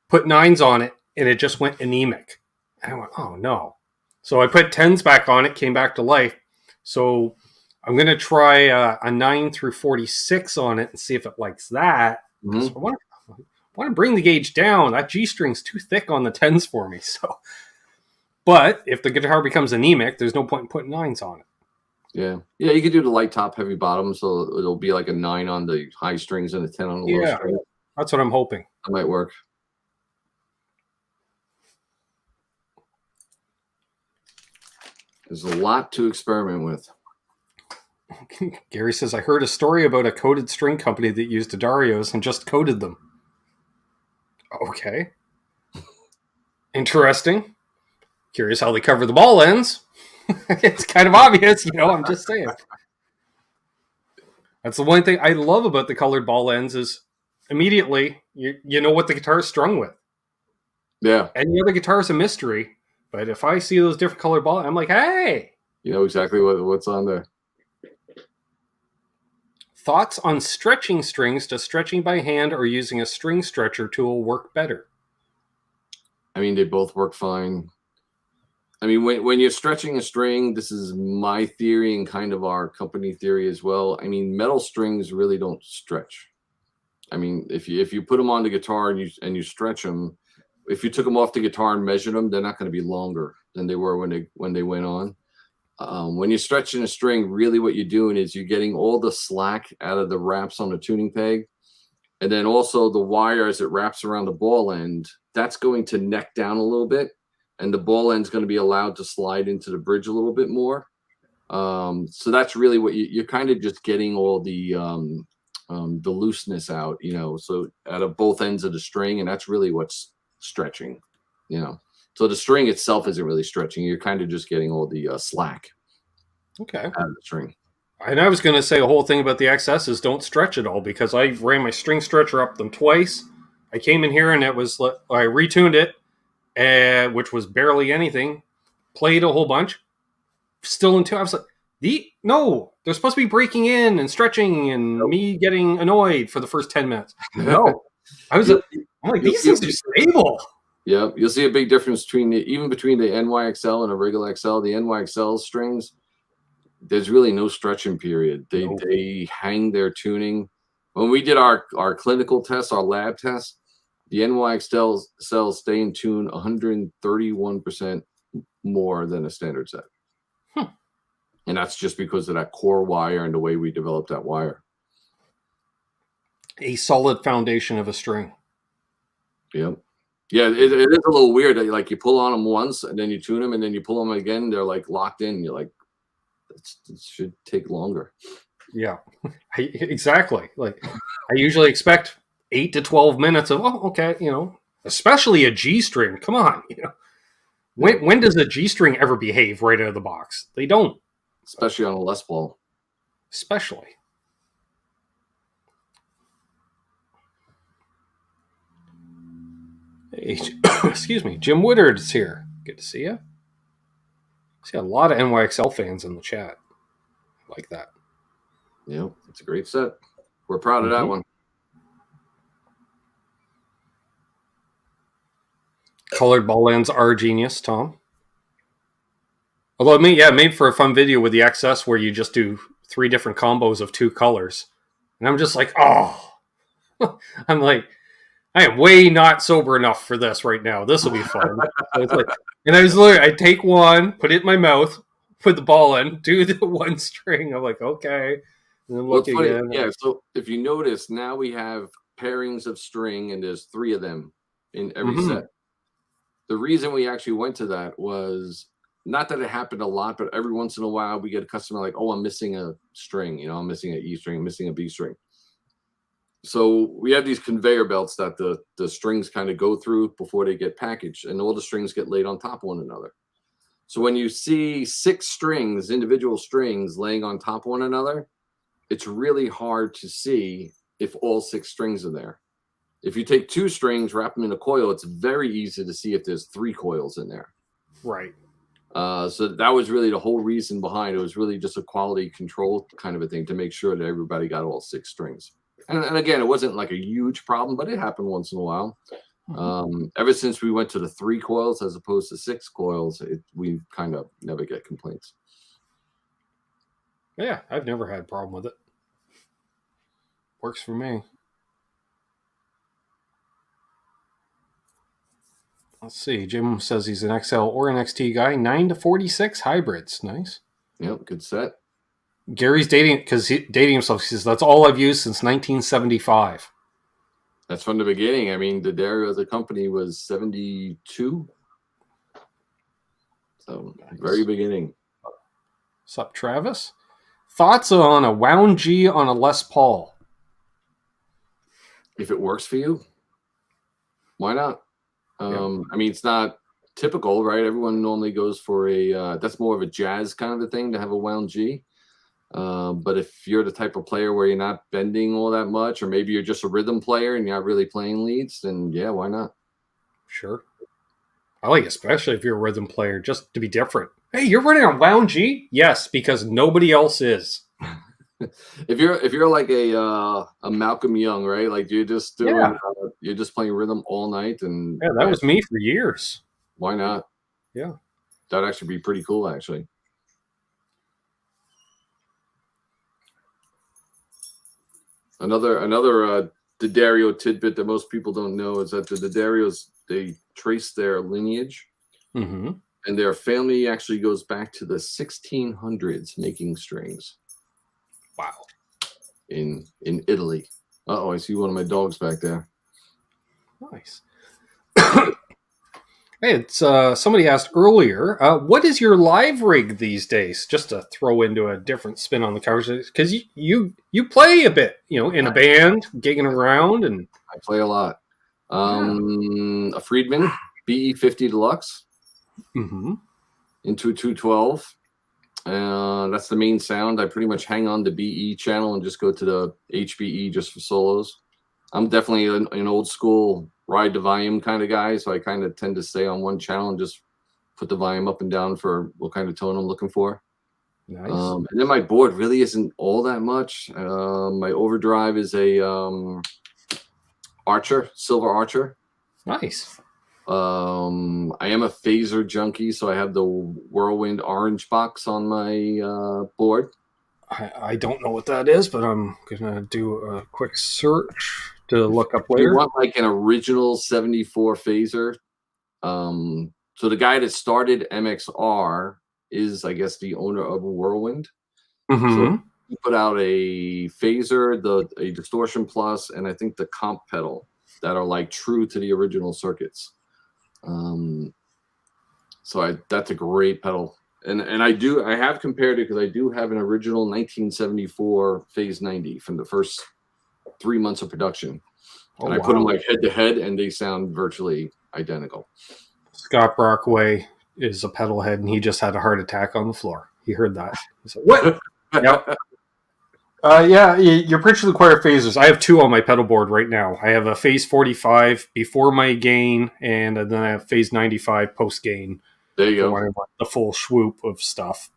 Put 9s on it, and it just went anemic. And I went, oh no. So I put 10s back on it, came back to life. So I'm going to try a 9 through 46 on it and see if it likes that. So I want to bring the gauge down. That G string's too thick on the 10s for me. So, but if the guitar becomes anemic, there's no point in putting 9s on it. Yeah, you could do the light top, heavy bottom, so it'll be like a 9 on the high strings and a 10 on the low strings. That's what I'm hoping. That might work. There's a lot to experiment with. Gary says, I heard a story about a coated string company that used Darios and just coated them. Okay. Interesting. Curious how they cover the ball ends. It's kind of obvious, I'm just saying. That's the one thing I love about the colored ball ends is immediately you know what the guitar is strung with. Yeah. Any other guitar is a mystery. But if I see those different colored balls, I'm like, hey. You know exactly what's on there. Thoughts on stretching strings? Does stretching by hand or using a string stretcher tool work better? I mean, they both work fine. I mean, when you're stretching a string, this is my theory and kind of our company theory as well. I mean, metal strings really don't stretch. I mean, if you put them on the guitar and you stretch them, if you took them off the guitar and measured them, they're not going to be longer than they were when they went on. When you're stretching a string, really what you're doing is you're getting all the slack out of the wraps on the tuning peg. And then also the wire as it wraps around the ball end, that's going to neck down a little bit. And the ball end's going to be allowed to slide into the bridge a little bit more. So that's really what you're kind of just getting all the looseness out, so out of both ends of the string. And that's really what's stretching, So the string itself isn't really stretching. You're kind of just getting all the slack Okay. out of the string. And I was going to say a whole thing about the XS is don't stretch it all, because I ran my string stretcher up them twice. I came in here and I retuned it, which was barely anything. Played a whole bunch. Still in tune. I was like, no, they're supposed to be breaking in and stretching and me getting annoyed for the first 10 minutes. No. I'm like, these things are stable. Yeah, you'll see a big difference between the NYXL and a regular XL. The NYXL strings, there's really no stretching period. They hang their tuning. When we did our clinical test, our lab test, the NYXL cells stay in tune 131% more than a standard set. And that's just because of that core wire and the way we developed that wire. A solid foundation of a string. Yep. Yeah, it is a little weird that like you pull on them once and then you tune them and then you pull them again. They're like locked in. You're like, it should take longer. Yeah, exactly. Like I usually expect 8 to 12 minutes of, okay, especially a G string. Come on, when does a G string ever behave right out of the box? They don't. Especially on a Les Paul. Especially. Hey, excuse me. Jim Woodard's here. Good to see you. See a lot of NYXL fans in the chat. Like that. Yeah, it's a great set. We're proud of that one. Colored ball ends are genius, Tom. Although, made for a fun video with the XS where you just do 3 different combos of 2 colors. And I'm just like, I'm like, I am way not sober enough for this right now. This will be fun. So it's like, and I take one, put it in my mouth, put the ball in, do the 1 string. I'm like, okay. And then look again. Yeah, so if you notice, now we have pairings of string, and there's 3 of them in every set. The reason we actually went to that was not that it happened a lot, but every once in a while we get a customer like, I'm missing a string, I'm missing an E string, missing a B string. So we have these conveyor belts that the strings kind of go through before they get packaged, and all the strings get laid on top of one another. So when you see 6 strings, individual strings laying on top of one another, it's really hard to see if all 6 strings are there. If you take 2 strings, wrap them in a coil, it's very easy to see if there's 3 coils in there. Right. So that was really the whole reason behind it. It was really just a quality control kind of a thing to make sure that everybody got all 6 strings. And again, it wasn't like a huge problem, but it happened once in a while. Ever since we went to the 3 coils as opposed to 6 coils, we kind of never get complaints. Yeah, I've never had a problem with it. Works for me. Let's see. Jim says he's an XL or an XT guy. 9 to 46 hybrids. Nice. Yep, good set. Gary's dating himself. He says, that's all I've used since 1975. That's from the beginning. I mean, the Dario as a company was 72. So, nice. Very beginning. What's up, Travis? Thoughts on a wound G on a Les Paul? If it works for you, why not? I mean, it's not typical, right? Everyone normally goes for that's more of a jazz kind of a thing to have a wound G. But if you're the type of player where you're not bending all that much, or maybe you're just a rhythm player and you're not really playing leads, then yeah, why not? Sure. I like, especially if you're a rhythm player, just to be different. Hey, you're running a wound G? Yes, because nobody else is. If you're like a Malcolm Young, right? Like you're just doing, you're just playing rhythm all night, and that was me for years. Why not? Yeah, that'd actually be pretty cool, actually. Another D'Addario tidbit that most people don't know is that the D'Addarios, they trace their lineage, and their family actually goes back to the 1600s making strings. Wow. In Italy. Uh-oh, I see one of my dogs back there. Nice. Hey, it's somebody asked earlier, what is your live rig these days? Just to throw into a different spin on the conversation, because you play a bit, in a band, gigging around, and I play a lot. A Friedman BE50 Deluxe. into a 212. That's the main sound. I pretty much hang on the BE channel and just go to the HBE just for solos. I'm definitely an old school ride the volume kind of guy, so I kind of tend to stay on one channel and just put the volume up and down for what kind of tone I'm looking for. Nice. And then my board really isn't all that much. My overdrive is a Archer, Silver Archer. Nice. I am a phaser junkie, so I have the Whirlwind Orange box on my board. I don't know what that is, but I'm gonna do a quick search to look up later. You want like an original 74 phaser. So the guy that started MXR is, I guess, the owner of Whirlwind. So he put out a phaser, a distortion plus, and I think the comp pedal that are like true to the original circuits. So that's a great pedal. And I have compared it because I do have an original 1974 Phase 90 from the first 3 months of production. And I put them like head to head, and they sound virtually identical. Scott Brockway is a pedal head, and he just had a heart attack on the floor. He heard that. He said, "What?" Yep. Yeah, you're preaching to the choir phasers. I have 2 on my pedal board right now. I have a Phase 45 before my gain, and then I have Phase 95 post gain. There you go. I want the full swoop of stuff.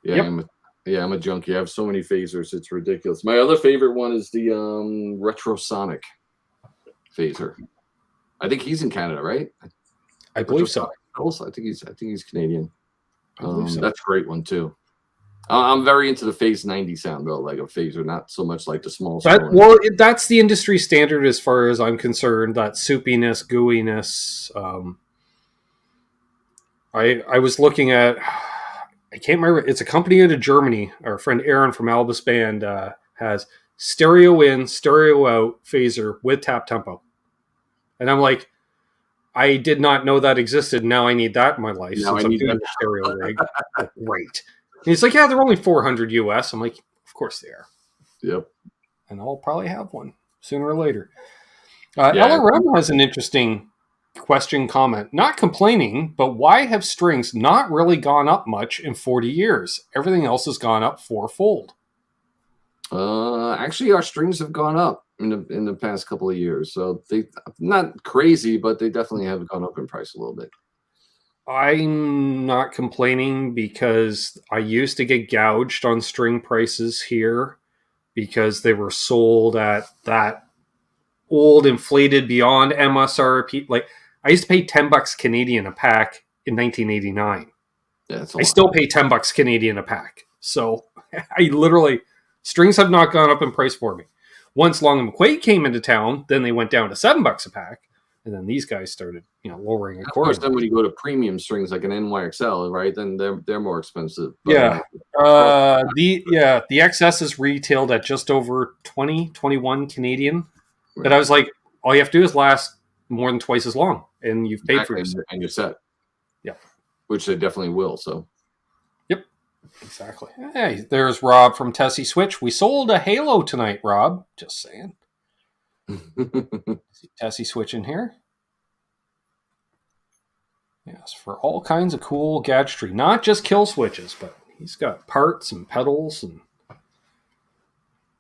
Yeah, I'm a junkie. I have so many phasers, it's ridiculous. My other favorite one is the Retrosonic phaser. I think he's in Canada, right? I believe so. I think he's Canadian. So. That's a great one too. I'm very into the Phase 90 sound though, like a phaser, not so much like the small. That's the industry standard as far as I'm concerned. That soupiness, gooiness. I was looking at, I can't remember. It's a company out of Germany. Our friend Aaron from Albus Band has stereo in, stereo out phaser with tap tempo, and I'm like, I did not know that existed. Now I need that in my life. Now since I'm doing the stereo rig. Great. And he's like, yeah, they're only $400 US. I'm like, of course they are. Yep. And I'll probably have one sooner or later. LRM has an interesting comment. Not complaining, but why have strings not really gone up much in 40 years? Everything else has gone up fourfold. Actually, our strings have gone up in the past couple of years. So they not crazy, but they definitely have gone up in price a little bit. I'm not complaining because I used to get gouged on string prices here because they were sold at that old inflated beyond MSRP. Like I used to pay $10 Canadian a pack in 1989. Yeah, I still pay $10 Canadian a pack. So I literally, strings have not gone up in price for me. Once Long and McQuaid came into town, then they went down to $7 a pack. And then these guys started, lowering accordingly. Of course, then when you go to premium strings like an NYXL, right? Then they're more expensive. But, the XS is retailed at just over 20, 21 Canadian. Right. But I was like, all you have to do is last more than twice as long, and you've paid for yourself. And you're set. Yeah, which they definitely will. So, yep, exactly. Hey, there's Rob from Tesi Switch. We sold a Halo tonight, Rob. Just saying. Tesi Switch in here. Yes, for all kinds of cool gadgetry. Not just kill switches, but he's got parts and pedals and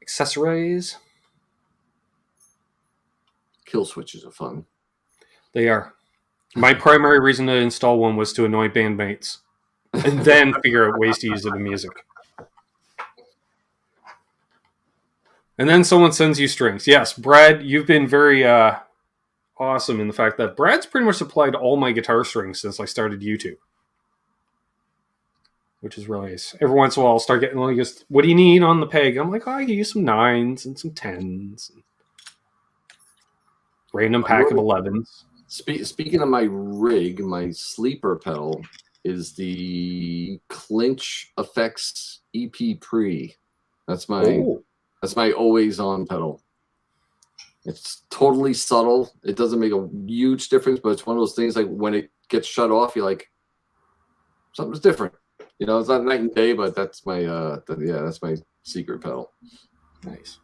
accessories. Kill switches are fun. They are. My primary reason to install one was to annoy bandmates and then figure out ways to use it in music. And then someone sends you strings. Yes, Brad, you've been very awesome in the fact that Brad's pretty much supplied all my guitar strings since I started YouTube. Which is really nice. Every once in a while I'll start getting like, what do you need on the peg? I'm like, I can use some 9s and some 10s. And random pack of 11s. Speaking of my rig, my sleeper pedal is the Clinch Effects EP Pre. That's my always on pedal. It's totally subtle. It doesn't make a huge difference, but it's one of those things like when it gets shut off, you're like, something's different. It's not night and day, but that's my that's my secret pedal. Nice.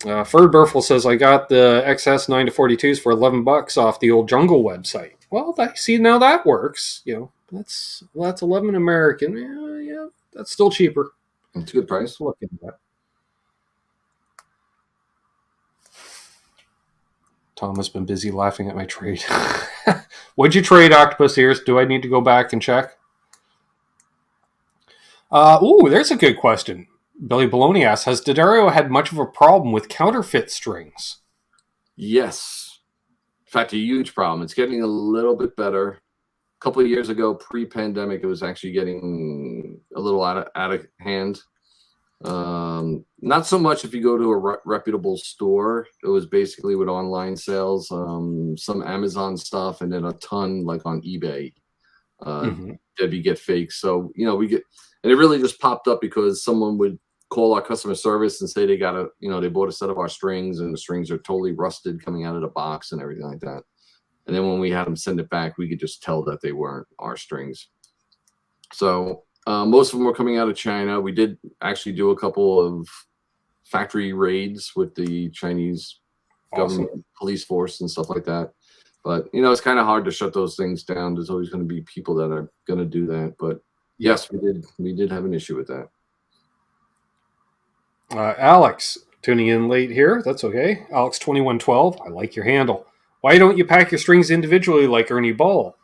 Ferd Burfel says I got the XS 9 to 42s for $11 off the old Jungle website. Well, see, now that works. That's 11 American. Yeah, that's still cheaper. It's a good price. Look at that. Tom has been busy laughing at my trade. What'd you trade, Octopus Ears? Do I need to go back and check? There's a good question. Billy Baloney asks, has D'Addario had much of a problem with counterfeit strings? Yes. In fact, a huge problem. It's getting a little bit better. A couple of years ago, pre-pandemic, it was actually getting a little out of hand. Not so much if you go to a reputable store. It was basically with online sales, some Amazon stuff, and then a ton like on eBay. That we get fakes. So we get, and it really just popped up because someone would call our customer service and say they got they bought a set of our strings and the strings are totally rusted coming out of the box and everything like that. And then when we had them send it back, we could just tell that they weren't our strings. So most of them were coming out of China. We did actually do a couple of factory raids with the Chinese government police force and stuff like that. But, it's kind of hard to shut those things down. There's always going to be people that are going to do that. But yes, we did have an issue with that. Alex, tuning in late here. That's okay. Alex 2112, I like your handle. Why don't you pack your strings individually like Ernie Ball?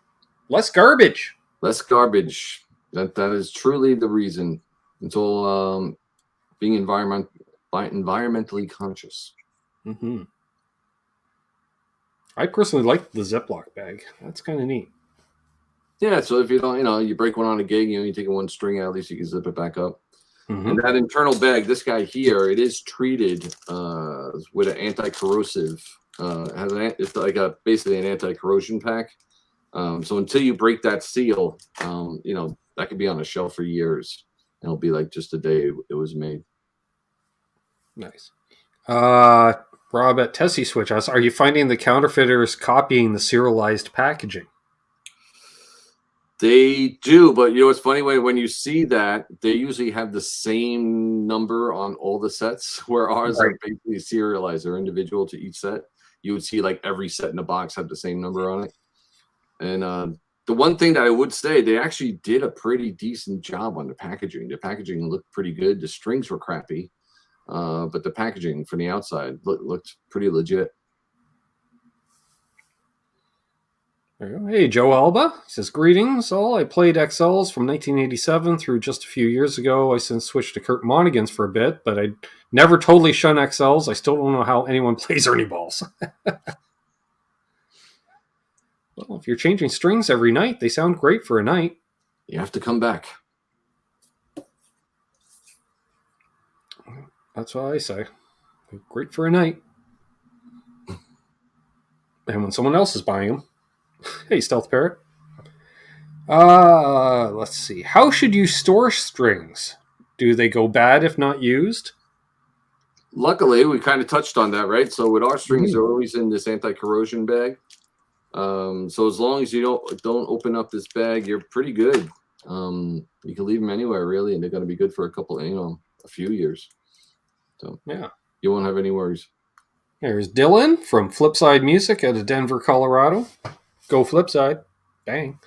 Less garbage. Less garbage. That is truly the reason. It's all being environmentally conscious. Mm-hmm. I personally like the Ziploc bag. That's kind of neat. Yeah, so if you don't, you break one on a gig, you take one string out, at least you can zip it back up. Mm-hmm. And that internal bag, this guy here, it is treated with an anti-corrosive. It's like basically an anti-corrosion pack. So until you break that seal, that could be on a shelf for years. And it'll be like just the day it was made. Nice. Rob at Tesi Switch asks, are you finding the counterfeiters copying the serialized packaging? They do, but it's funny when you see that, they usually have the same number on all the sets, where ours are basically serialized. They're individual to each set. You would see like every set in the box have the same number on it. And the one thing that I would say, they actually did a pretty decent job on the packaging. The packaging looked pretty good. The strings were crappy, but the packaging from the outside looked pretty legit. Hey, Joe Alba says, greetings all. I played XLs from 1987 through just a few years ago. I since switched to Kurt Monaghan's for a bit, but I never totally shun XLs. I still don't know how anyone plays Ernie Balls. Well, if you're changing strings every night, they sound great for a night. You have to come back. That's what I say. Great for a night. And when someone else is buying them. Hey, Stealth Parrot. Let's see. How should you store strings? Do they go bad if not used? Luckily, we kind of touched on that, right? So with our strings, they're always in this anti-corrosion bag. So as long as you don't open up this bag, you're pretty good. You can leave them anywhere really, and they're going to be good for a few years. So yeah, you won't have any worries. There's Dylan from Flipside Music out of Denver, Colorado. Go Flipside. Bang.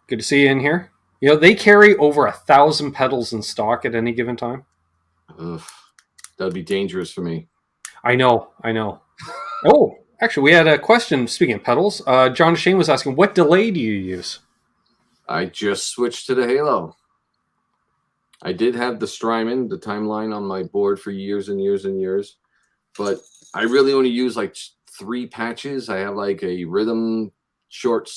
Good to see you in here. They carry over 1,000 pedals in stock at any given time. That'd be dangerous for me. I know. Oh, actually, we had a question. Speaking of pedals, John Shane was asking, what delay do you use? I just switched to the Halo. I did have the Strymon, the timeline on my board for years and years and years, but I really only use like 3 patches. I have like a rhythm short,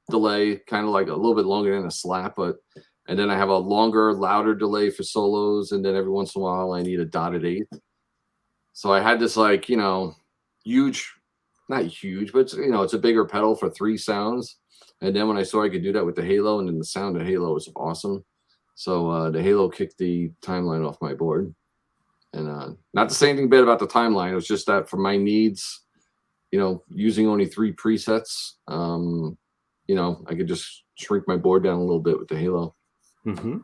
delay, kind of like a little bit longer than a slap, and then I have a longer, louder delay for solos, and then every once in a while I need a dotted eighth. So I had this like, huge, not huge, but it's a bigger pedal for 3 sounds. And then when I saw I could do that with the Halo, and then the sound of Halo was awesome. So the Halo kicked the timeline off my board. And not to say anything bad about the timeline. It was just that for my needs, using only 3 presets, I could just shrink my board down a little bit with the Halo. Mm-hmm.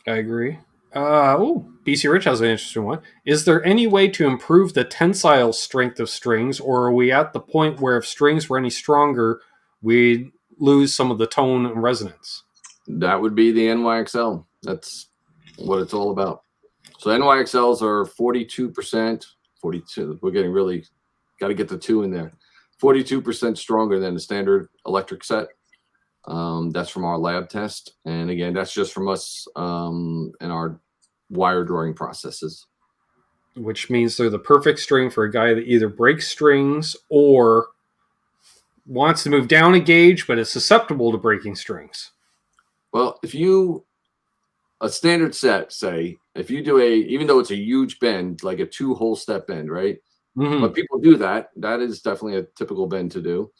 I agree. BC Rich has an interesting one. Is there any way to improve the tensile strength of strings, or are we at the point where if strings were any stronger, we'd lose some of the tone and resonance? That would be the NYXL. That's what it's all about. So NYXLs are 42%, 42. We're getting really, got to get the 2 in there. 42% stronger than the standard electric set. That's from our lab test. And again, that's just from us and our wire drawing processes. Which means they're the perfect string for a guy that either breaks strings or wants to move down a gauge, but is susceptible to breaking strings. Well, if you, a standard set, say, if you do even though it's a huge bend, like a 2-hole step bend, right? Mm-hmm. But people do that. That is definitely a typical bend to do.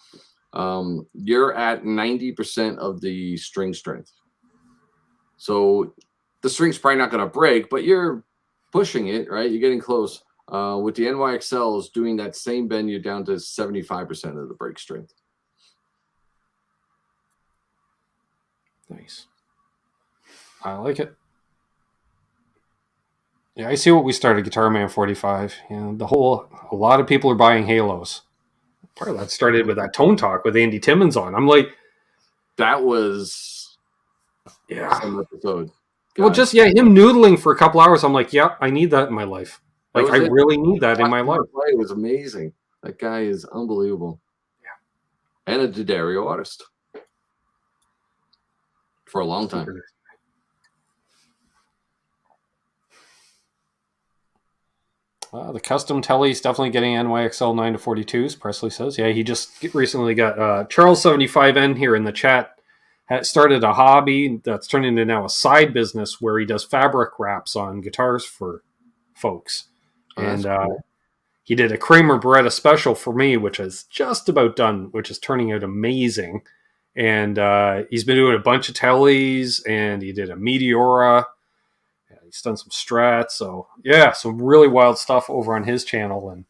You're at 90% of the string strength. So the string's probably not going to break, but you're pushing it, right? You're getting close. With the NYXLs doing that same bend, you're down to 75% of the break strength. Nice. I like it. Yeah, I see what we started Guitar Man 45. A lot of people are buying Halos. Part of that started with that Tone Talk with Andy Timmons on. I'm like, that was some episode. Well, just him noodling for a couple hours. I'm like, yeah, I need that in my life. Like, I really need that in my life. It was amazing. That guy is unbelievable. Yeah, and a D'Addario artist for a long time. The custom telly is definitely getting NYXL 9 to 42s, Presley says. Yeah, he just recently got Charles75N here in the chat. Started a hobby that's turned into now a side business where he does fabric wraps on guitars for folks. And cool. He did a Kramer Beretta special for me, which is just about done, which is turning out amazing. And he's been doing a bunch of tellies, and he did a Meteora. He's done some strats, so yeah, some really wild stuff over on his channel. And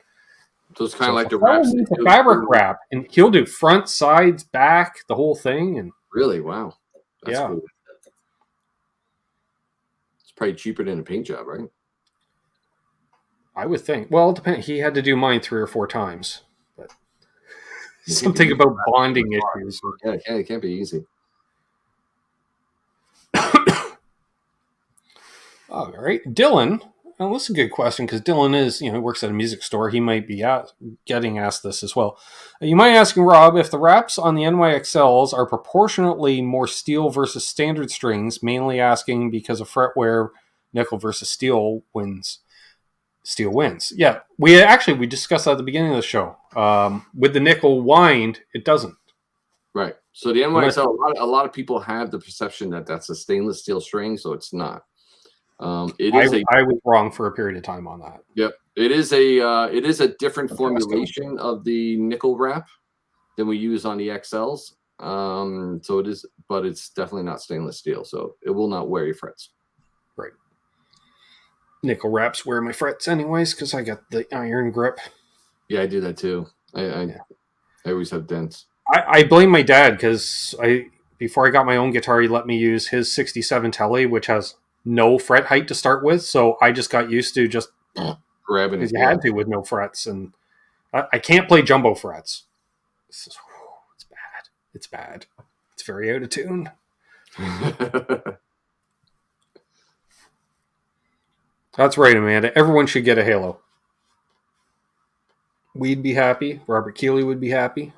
so it's kind of like the wraps. The fabric wrap, and he'll do front, sides, back, the whole thing. And really, wow, that's cool. It's probably cheaper than a paint job, right? I would think. Well, it depends. He had to do mine 3 or 4 times, but something about bonding issues. Yeah, it can't be easy. All right, Dylan. Well, this is a good question because Dylan is, works at a music store. He might be getting asked this as well. You might ask Rob if the wraps on the NYXLs are proportionately more steel versus standard strings. Mainly asking because of fretware, nickel versus steel wins. Steel wins. Yeah, we discussed that at the beginning of the show. With the nickel wind, it doesn't. Right. So the NYXL, a lot of people have the perception that that's a stainless steel string, so it's not. I was wrong for a period of time on that. Yep, it is a different formulation of the nickel wrap than we use on the XLs. So it is, but it's definitely not stainless steel, so it will not wear your frets. Right. Nickel wraps wear my frets anyways because I got the iron grip. Yeah, I do that too. I always have dents. I blame my dad because before I got my own guitar, he let me use his 67 Telly, which has no fret height to start with, so I just got used to just grabbing it. You had to with no frets, and I can't play jumbo frets. It's bad. It's bad. It's very out of tune. That's right, Amanda. Everyone should get a Halo. We'd be happy. Robert Keeley would be happy.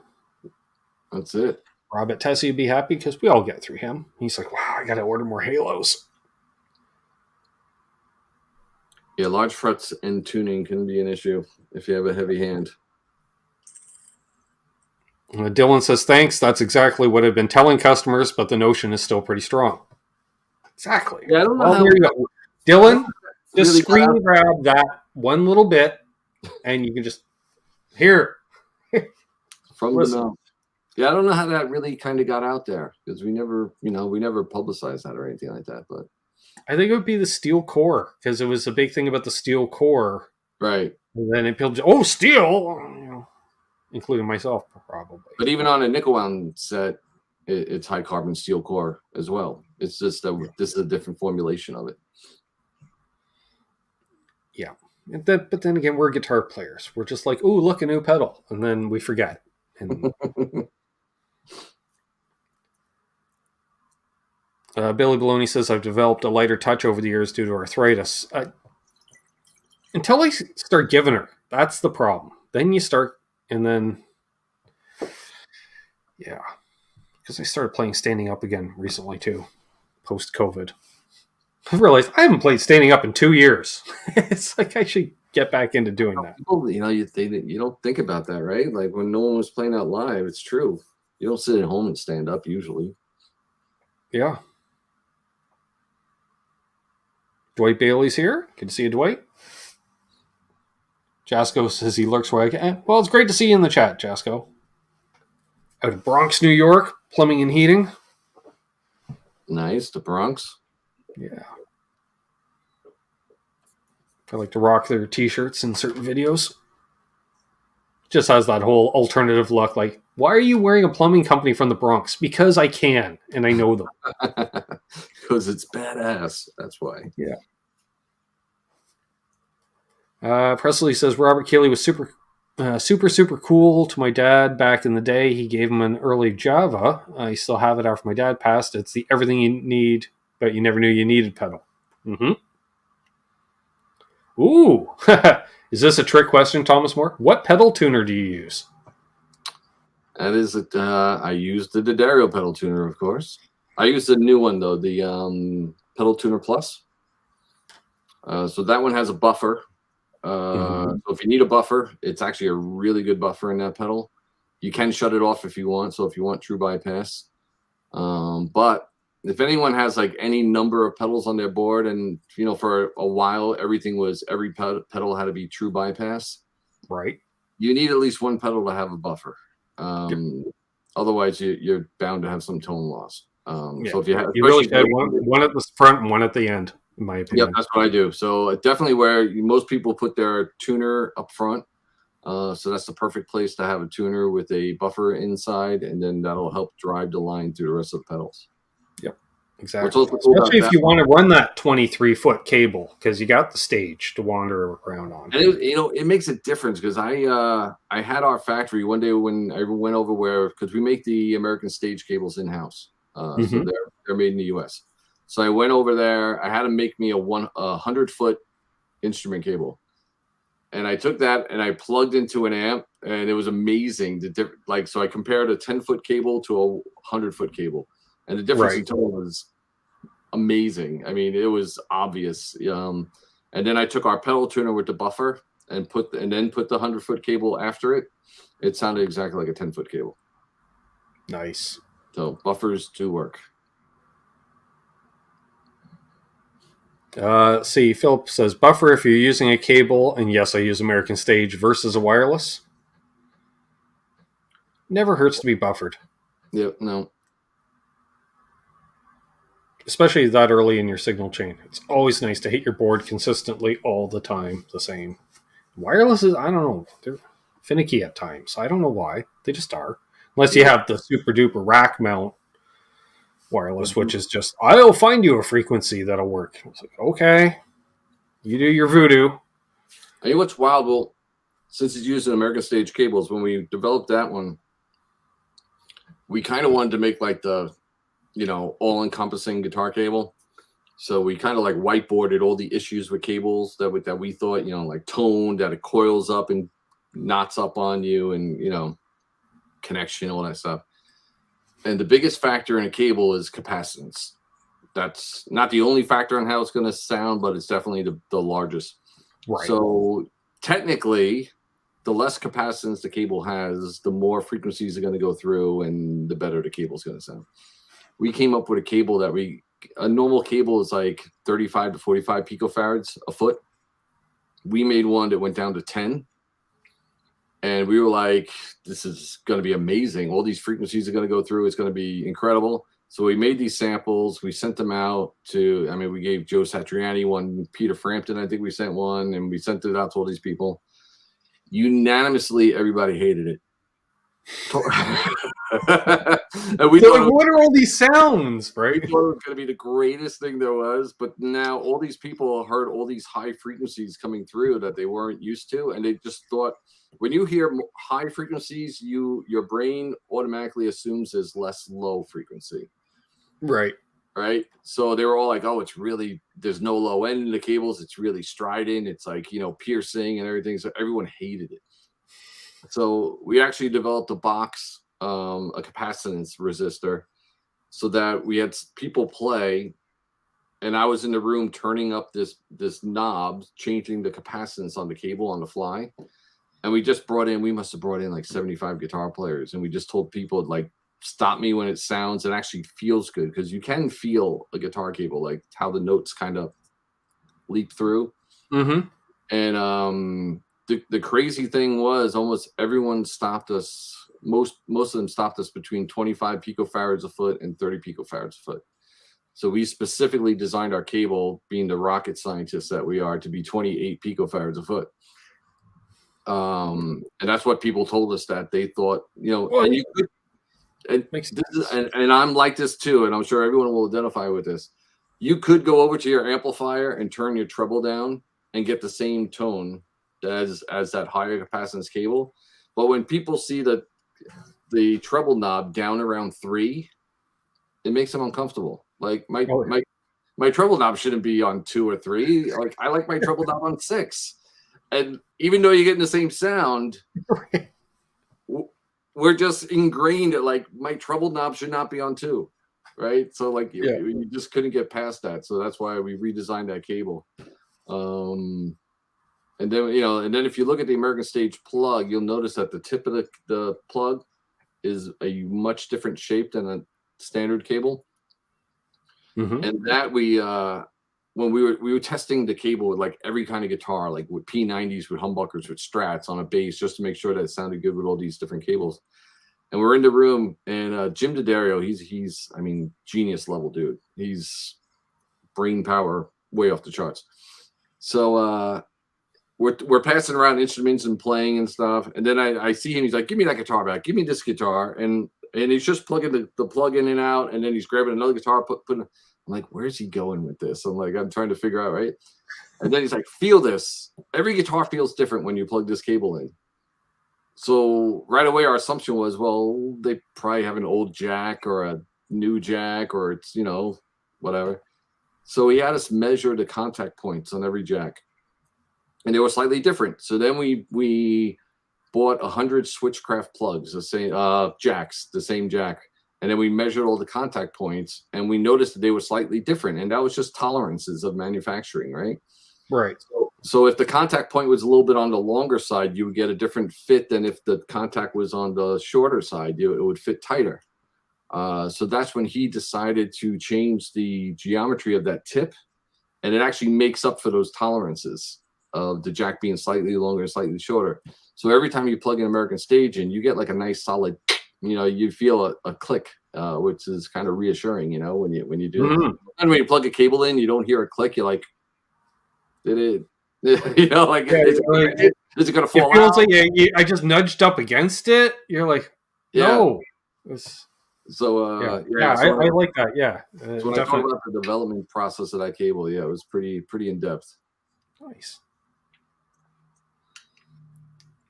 That's it. Rob at Tesi would be happy because we all get through him. He's like, wow, I got to order more Halos. Yeah, large frets and tuning can be an issue if you have a heavy hand. Dylan says, thanks. That's exactly what I've been telling customers, but the notion is still pretty strong. Exactly. Yeah, I don't know. Dylan, just really screen grab that one little bit, and you can just hear from the mouth. Yeah, I don't know how that really kind of got out there because we never publicized that or anything like that, but I think it would be the steel core because it was a big thing about the steel core. Right. And then people steel, including myself probably. But even on a nickel wound set, it's high carbon steel core as well. It's just that this is a different formulation of it. Yeah. But then again, we're guitar players. We're just like, ooh, look, a new pedal. And then we forget. And Billy Baloney says, I've developed a lighter touch over the years due to arthritis. Until I start giving her. That's the problem. Then you start, and then, yeah. Because I started playing standing up again recently, too, post-COVID. I realized I haven't played standing up in 2 years. It's like I should get back into doing that. People, you don't think about that, right? Like when no one was playing out live, it's true. You don't sit at home and stand up usually. Yeah. Dwight Bailey's here. Good to see you, Dwight. Jasco says he lurks where I can. Well, it's great to see you in the chat, Jasco. Out of Bronx, New York, plumbing and heating. Nice, the Bronx. Yeah. I like to rock their t-shirts in certain videos. Just has that whole alternative look. Like, why are you wearing a plumbing company from the Bronx? Because I can, and I know them. Because it's badass. That's why. Yeah. Presley says Robert Keeley was super cool to my dad back in the day. He gave him an early Java. I still have it after my dad passed. It's the everything you need, but you never knew you needed pedal. Mm-hmm. Ooh. Is this a trick question, Thomas Moore? What pedal tuner do you use? That is it. I used the D'Addario pedal tuner, of course. I used the new one, though, the Pedal Tuner Plus. So that one has a buffer. So if you need a buffer, it's actually a really good buffer in that pedal. You can shut it off if you want. So if you want true bypass, but if anyone has like any number of pedals on their board, and for a while every pedal had to be true bypass, right? You need at least one pedal to have a buffer. Otherwise, you're bound to have some tone loss. So if you really had one at the front and one at the end. In my opinion. Yeah, that's what I do. So definitely where most people put their tuner up front. So that's the perfect place to have a tuner with a buffer inside, and then that'll help drive the line through the rest of the pedals. Yep, exactly. Especially if you want to run that 23-foot cable, because you got the stage to wander around on. And it makes a difference, because I had our factory one day when I went over because we make the American stage cables in house. So they're made in the U.S. So I went over there. I had to make me a 100-foot instrument cable, and I took that and I plugged into an amp, and it was amazing. So I compared a 10-foot cable to a 100-foot cable, and the difference in tone was amazing. I mean, it was obvious. And then I took our pedal tuner with the buffer and then put the 100-foot cable after it. It sounded exactly like a 10-foot cable. Nice. So buffers do work. See, Philip says buffer if you're using a cable, and yes, I use American Stage versus a wireless. Never hurts to be buffered. Yep, no. Especially that early in your signal chain. It's always nice to hit your board consistently all the time, the same. Wireless is, I don't know, they're finicky at times. I don't know why. They just are. Unless you have the super duper rack mount wireless, which is just, I'll find you a frequency that'll work. It's like, okay, you do your voodoo. I mean, what's wild, well, since it's using American Stage cables, when we developed that one, we kind of wanted to make like the, all-encompassing guitar cable. So we kind of like whiteboarded all the issues with cables that we thought, like tone, that it coils up and knots up on you, and, connection, all that stuff. And the biggest factor in a cable is capacitance. That's not the only factor on how it's going to sound, but it's definitely the largest. Right. So technically, the less capacitance the cable has, the more frequencies are going to go through, and the better the cable is going to sound. We came up with a cable a normal cable is like 35 to 45 picofarads a foot. We made one that went down to 10. And we were like, this is going to be amazing. All these frequencies are going to go through. It's going to be incredible. So we made these samples. We sent them out we gave Joe Satriani one, Peter Frampton, I think we sent one, and we sent it out to all these people. Unanimously, everybody hated it. And we So thought like, what are all these sounds, right? we thought it was going to be the greatest thing there was, but now all these people heard all these high frequencies coming through that they weren't used to, and they just thought when you hear high frequencies, your brain automatically assumes there's less low frequency. Right. Right. So they were all like, oh, it's really, there's no low end in the cables. It's really strident. It's like, piercing and everything. So everyone hated it. So we actually developed a box, a capacitance resistor, so that we had people play. And I was in the room turning up this knob, changing the capacitance on the cable on the fly. And we must have brought in like 75 guitar players. And we just told people, like, stop me when it sounds and actually feels good, because you can feel a guitar cable, like how the notes kind of leak through. Mm-hmm. And the crazy thing was almost everyone stopped us. Most of them stopped us between 25 picofarads a foot and 30 picofarads a foot. So we specifically designed our cable, being the rocket scientists that we are, to be 28 picofarads a foot. And that's what people told us, that they thought, Well, and you could. And I'm like this too, and I'm sure everyone will identify with this. You could go over to your amplifier and turn your treble down and get the same tone as that higher capacitance cable. But when people see the treble knob down around 3, it makes them uncomfortable. Like my treble knob shouldn't be on 2 or 3. Like, I like my treble knob on 6. And even though you're getting the same sound, we're just ingrained at, like, my treble knob should not be on 2, right? So like you just couldn't get past that. So that's why we redesigned that cable. And then if you look at the American Stage plug, you'll notice that the tip of the plug is a much different shape than a standard cable. Mm-hmm. And that when we were testing the cable with like every kind of guitar, like with P90s, with humbuckers, with Strats on a bass, just to make sure that it sounded good with all these different cables. And we're in the room, and Jim D'Addario, he's genius level dude. He's brain power way off the charts. So we're passing around instruments and playing and stuff, and then I see him. He's like, "Give me that guitar back. Give me this guitar." And he's just plugging the plug in and out, and then he's grabbing another guitar, putting. I'm like, where's he going with this? I'm trying to figure out, right? And then he's like, feel this. Every guitar feels different when you plug this cable in. So right away, our assumption was, well, they probably have an old jack or a new jack, or it's, whatever. So he had us measure the contact points on every jack, and they were slightly different. So then we bought 100 Switchcraft plugs, the same jacks, the same jack. And then we measured all the contact points, and we noticed that they were slightly different. And that was just tolerances of manufacturing, right? Right. So if the contact point was a little bit on the longer side, you would get a different fit than if the contact was on the shorter side. It would fit tighter. So that's when he decided to change the geometry of that tip, and it actually makes up for those tolerances of the jack being slightly longer and slightly shorter. So every time you plug an American Stage in, you get like a nice solid, you feel a click, which is kind of reassuring, when you do it. And when you plug a cable in, you don't hear a click. You're like, did it? Is it going to fall out? It feels out? like I just nudged up against it. You're like, no. So I like that. Yeah. So when I talk about the development process of that cable, it was pretty in depth. Nice.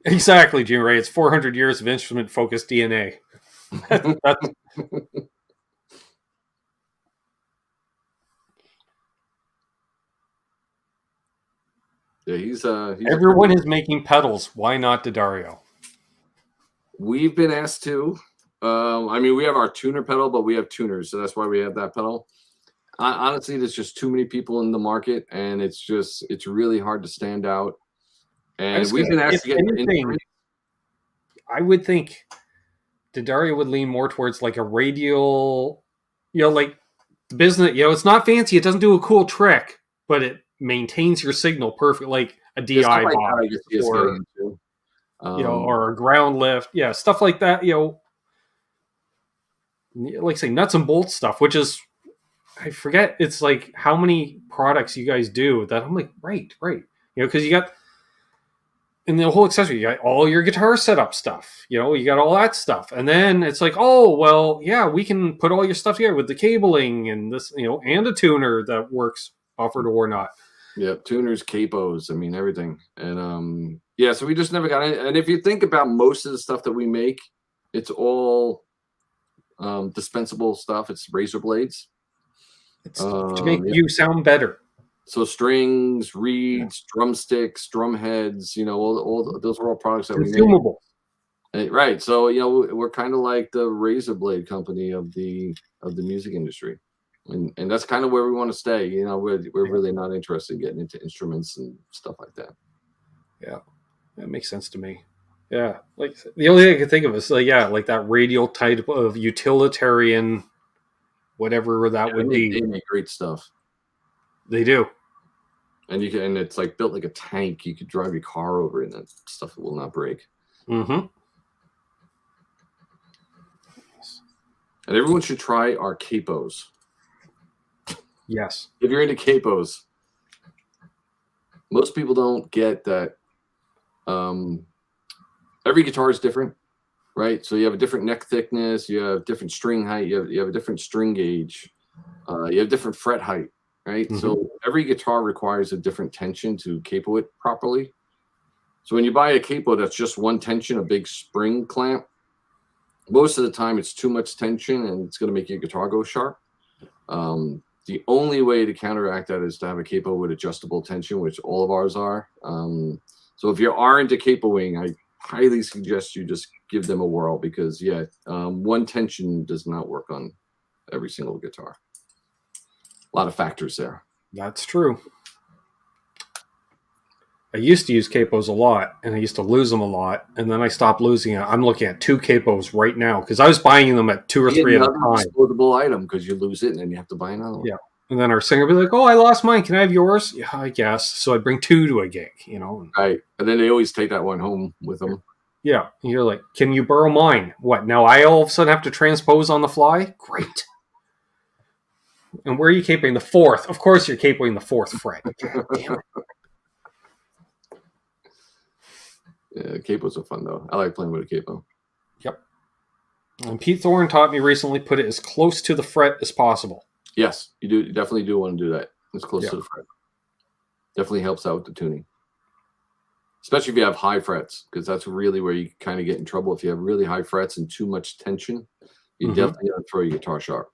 Exactly, Jim Ray. It's 400 years of instrument-focused DNA. Yeah, he's everyone is making pedals. Why not D'Addario? We've been asked to. We have our tuner pedal, but we have tuners, so that's why we have that pedal. Honestly, there's just too many people in the market, and it's really hard to stand out. And we've been asked to get into. I would think D'Addario would lean more towards like a radial, like the business. It's not fancy. It doesn't do a cool trick, but it maintains your signal perfect, like a DI box, or a ground lift. Yeah, stuff like that. Like say nuts and bolts stuff, which is, I forget. It's like how many products you guys do that. I'm like, right. Because you got. and the whole accessory, you got all your guitar setup stuff, you got all that stuff. And then it's like, oh, well, yeah, we can put all your stuff together with the cabling and this, and a tuner that works offered or not. Yeah, tuners, capos, I mean, everything. And yeah, so we just never got it. And if you think about most of the stuff that we make, it's all dispensable stuff. It's razor blades. It's to make you sound better. So strings, reeds, drumsticks, drum heads, all those are all products that we make. Right. So, we're kind of like the razor blade company of the music industry. And that's kind of where we want to stay. We're really not interested in getting into instruments and stuff like that. Yeah, that makes sense to me. Yeah, like the only thing I can think of is like that radial type of utilitarian, whatever that would be. They make great stuff. They do. And it's like built like a tank. You could drive your car over it, and that stuff will not break. Mm-hmm. And everyone should try our capos. Yes. If you're into capos, most people don't get that. Every guitar is different, right? So you have a different neck thickness, you have different string height, you have a different string gauge, you have different fret height, right? Mm-hmm. So every guitar requires a different tension to capo it properly. So when you buy a capo that's just one tension, a big spring clamp, most of the time it's too much tension and it's going to make your guitar go sharp. The only way to counteract that is to have a capo with adjustable tension, which all of ours are. So if you are into capoing, I highly suggest you just give them a whirl because, one tension does not work on every single guitar. A lot of factors there. That's true. I used to use capos a lot, and I used to lose them a lot, and then I stopped losing it. I'm looking at 2 capos right now because I was buying them at 2 or 3 at a time. Disposable item because you lose it and then you have to buy another one. Yeah, and then our singer would be like, "Oh, I lost mine. Can I have yours?" Yeah, I guess. So I'd bring 2 to a gig, Right, and then they always take that one home with them. Yeah, and you're like, "Can you borrow mine?" What? Now I all of a sudden have to transpose on the fly? Great. And where are you capoing? The 4th. Of course, you're capoing the 4th fret. God damn it. Yeah, capos are fun though. I like playing with a capo. Yep. And Pete Thorne taught me recently, put it as close to the fret as possible. Yes, you do. You definitely do want to do that. As close to the fret. Definitely helps out with the tuning. Especially if you have high frets, because that's really where you kind of get in trouble. If you have really high frets and too much tension, you definitely got to throw your guitar sharp.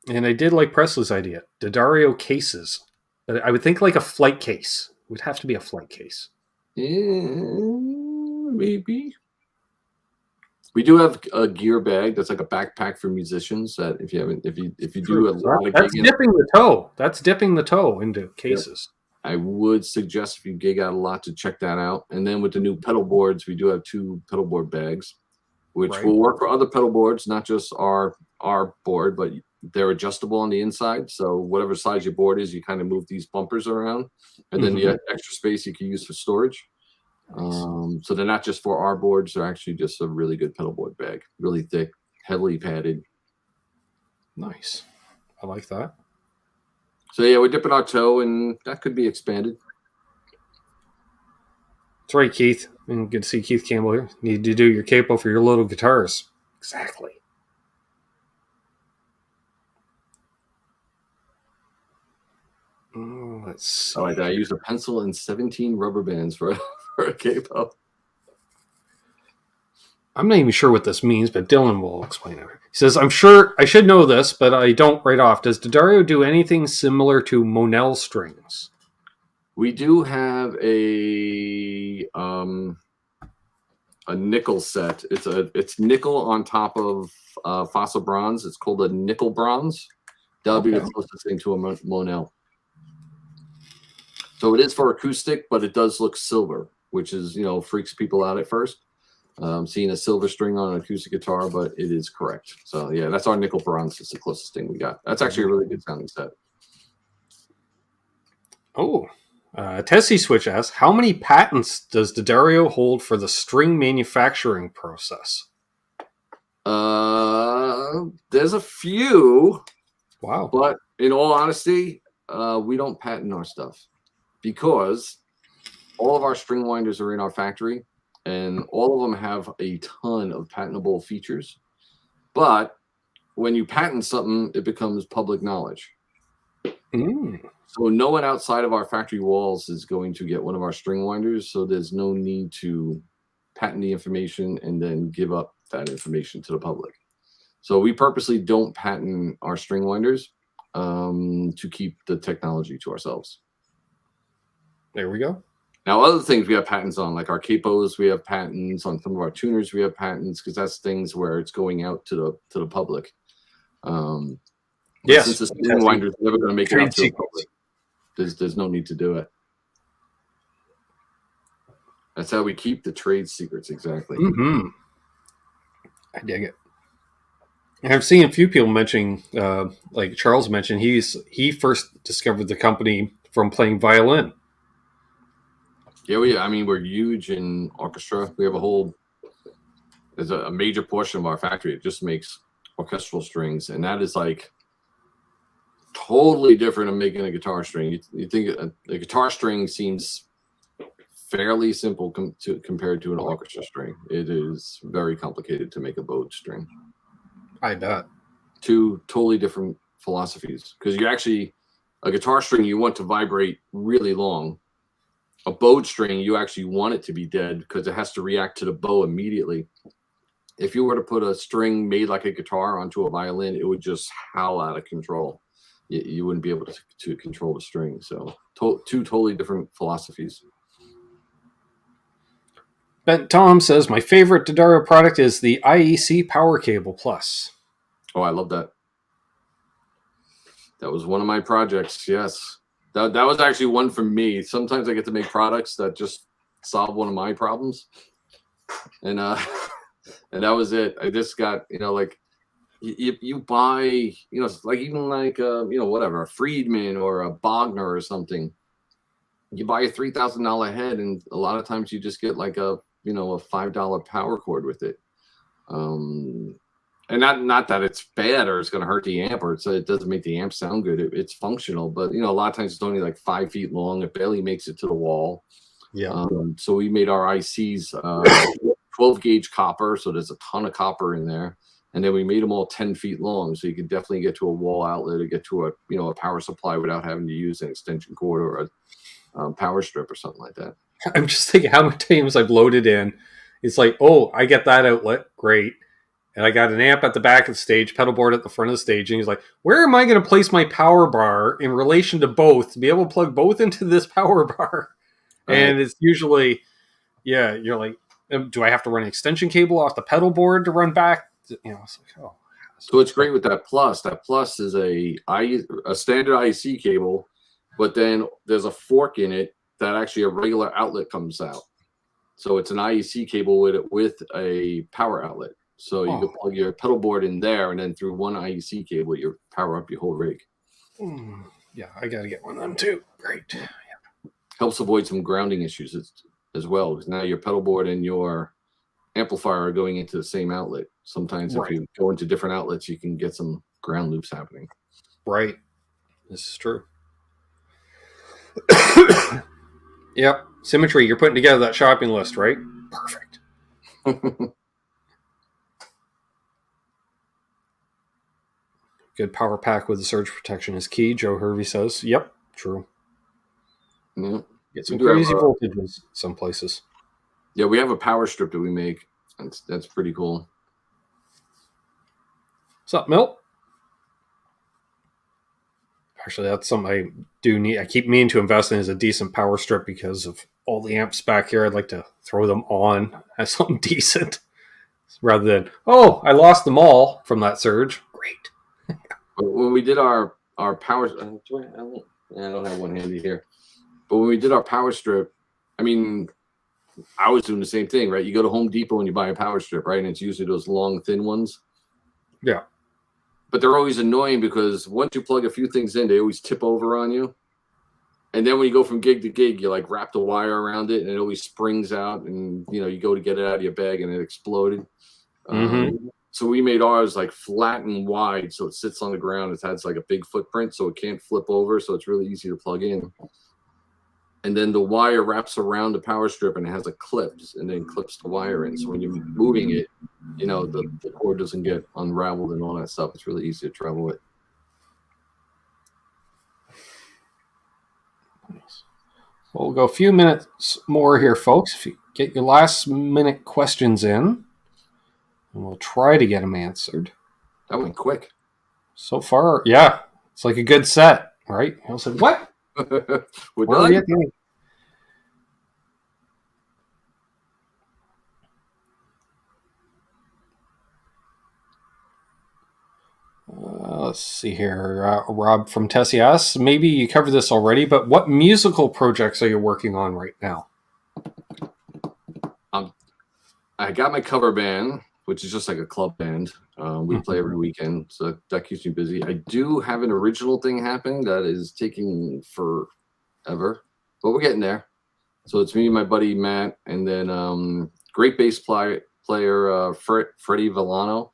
And I did like Presley's idea. D'Addario cases. I would think like a flight case. It would have to be a flight case. Yeah, maybe. We do have a gear bag that's like a backpack for musicians. That if you do a lot of that's dipping the toe. That's dipping the toe into cases. Yep. I would suggest if you gig out a lot to check that out. And then with the new pedal boards, we do have 2 pedal board bags, which will work for other pedal boards, not just our board, but they're adjustable on the inside. So whatever size your board is, you kind of move these bumpers around, and then the extra space you can use for storage. Nice. So they're not just for our boards; they're actually just a really good pedal board bag, really thick, heavily padded. Nice, I like that. So yeah, we're dipping our toe, and that could be expanded. That's right, Keith. And good to see Keith Campbell here. Need to do your capo for your little guitars. Exactly. Let's see. Oh, I used a pencil and 17 rubber bands for a capo. I'm not even sure what this means, but Dylan will explain it. He says, I'm sure I should know this, but I don't right off. Does D'Addario do anything similar to Monel strings? We do have a nickel set. It's nickel on top of fossil bronze. It's called a nickel bronze. That'll be the closest thing to a Monel. So it is for acoustic, but it does look silver, which is, freaks people out at first. Seeing a silver string on an acoustic guitar, but it is correct. So yeah, that's our nickel bronze. It's the closest thing we got. That's actually a really good sounding set. Oh, Tesi Switch asks, how many patents does D'Addario hold for the string manufacturing process? There's a few. Wow. But in all honesty, we don't patent our stuff because all of our string winders are in our factory, and all of them have a ton of patentable features. But when you patent something, it becomes public knowledge. So no one outside of our factory walls is going to get one of our string winders. So there's no need to patent the information and then give up that information to the public. So we purposely don't patent our string winders to keep the technology to ourselves. There we go. Now, other things we have patents on, like our capos, we have patents on some of our tuners. We have patents because that's things where it's going out to the public. Yes, since the string winder is never going to make it out to the public, there's no need to do it. That's how we keep the trade secrets. Exactly. I dig it. I've seen a few people mentioning, like Charles mentioned, he first discovered the company from playing violin. Yeah, we're huge in orchestra. We have there's a major portion of our factory. It just makes orchestral strings, and that is like totally different than making a guitar string. You think a guitar string seems fairly simple compared to an orchestra string. It is very complicated to make a bowed string. I bet. Two totally different philosophies, because a guitar string you want to vibrate really long. A bowed string, you actually want it to be dead because it has to react to the bow immediately. If you were to put a string made like a guitar onto a violin, it would just howl out of control. You wouldn't be able to control the string. So two totally different philosophies. Ben Tom says, my favorite D'Addario product is the IEC Power Cable Plus. Oh, I love that. That was one of my projects, yes. That was actually one for me. Sometimes I get to make products that just solve one of my problems. And and that was it. I just got, like you buy, like even like whatever, a Friedman or a Bogner or something. You buy a $3,000 head, and a lot of times you just get like a $5 power cord with it. And not that it's bad or it's going to hurt the amp or it doesn't make the amp sound good. It's functional, but a lot of times it's only like 5 feet long. It barely makes it to the wall. Yeah. So we made our ICs 12 gauge copper, so there's a ton of copper in there, and then we made them all 10 feet long, so you could definitely get to a wall outlet or get to a power supply without having to use an extension cord or a power strip or something like that. I'm just thinking how many times I've loaded in. It's like, oh, I get that outlet, great. And I got an amp at the back of the stage, pedal board at the front of the stage. And he's like, where am I going to place my power bar in relation to both to be able to plug both into this power bar? Right. And it's usually, you're like, do I have to run an extension cable off the pedal board to run back? It's like, oh. So it's great with that Plus. That Plus is a standard IEC cable, but then there's a fork in it that actually a regular outlet comes out. So it's an IEC cable with a power outlet. So you can plug your pedal board in there, and then through one IEC cable, you power up your whole rig. Yeah, I got to get one of them too. Great. Yeah. Helps avoid some grounding issues as well, because now your pedal board and your amplifier are going into the same outlet. Sometimes if you go into different outlets, you can get some ground loops happening. Right. This is true. Yep. Symmetry, you're putting together that shopping list, right? Perfect. Good power pack with the surge protection is key, Joe Hervey says. Yep, true. Yeah. Get some crazy voltages some places. Yeah, we have a power strip that we make. That's pretty cool. What's up, Milt? Actually, that's something I do need. I keep meaning to invest in is a decent power strip because of all the amps back here. I'd like to throw them on as something decent rather than, oh, I lost them all from that surge. Great. When we did our power, I don't have one handy here, but when we did our power strip, I mean, I was doing the same thing, right? You go to Home Depot and you buy a power strip, right? And it's usually those long, thin ones. Yeah. But they're always annoying because once you plug a few things in, they always tip over on you. And then when you go from gig to gig, you like wrap the wire around it and it always springs out, and you go to get it out of your bag and it exploded. So we made ours like flat and wide, so it sits on the ground. It has like a big footprint, so it can't flip over. So it's really easy to plug in. and then the wire wraps around the power strip and it has a clips and then clips the wire in. So when you're moving it, the cord doesn't get unraveled and all that stuff. It's really easy to travel with. We'll go a few minutes more here, folks. If you get your last minute questions in, and we'll try to get them answered. That went quick. So far, yeah. It's like a good set, right? I said, what? We're done? Let's see here. Rob from Tesi asks, maybe you covered this already, but what musical projects are you working on right now? I got my cover band, which is just like a club band. We play every weekend, so that keeps me busy. I do have an original thing happening that is taking forever, but we're getting there. So it's me and my buddy Matt, and then great bass player Freddie Villano.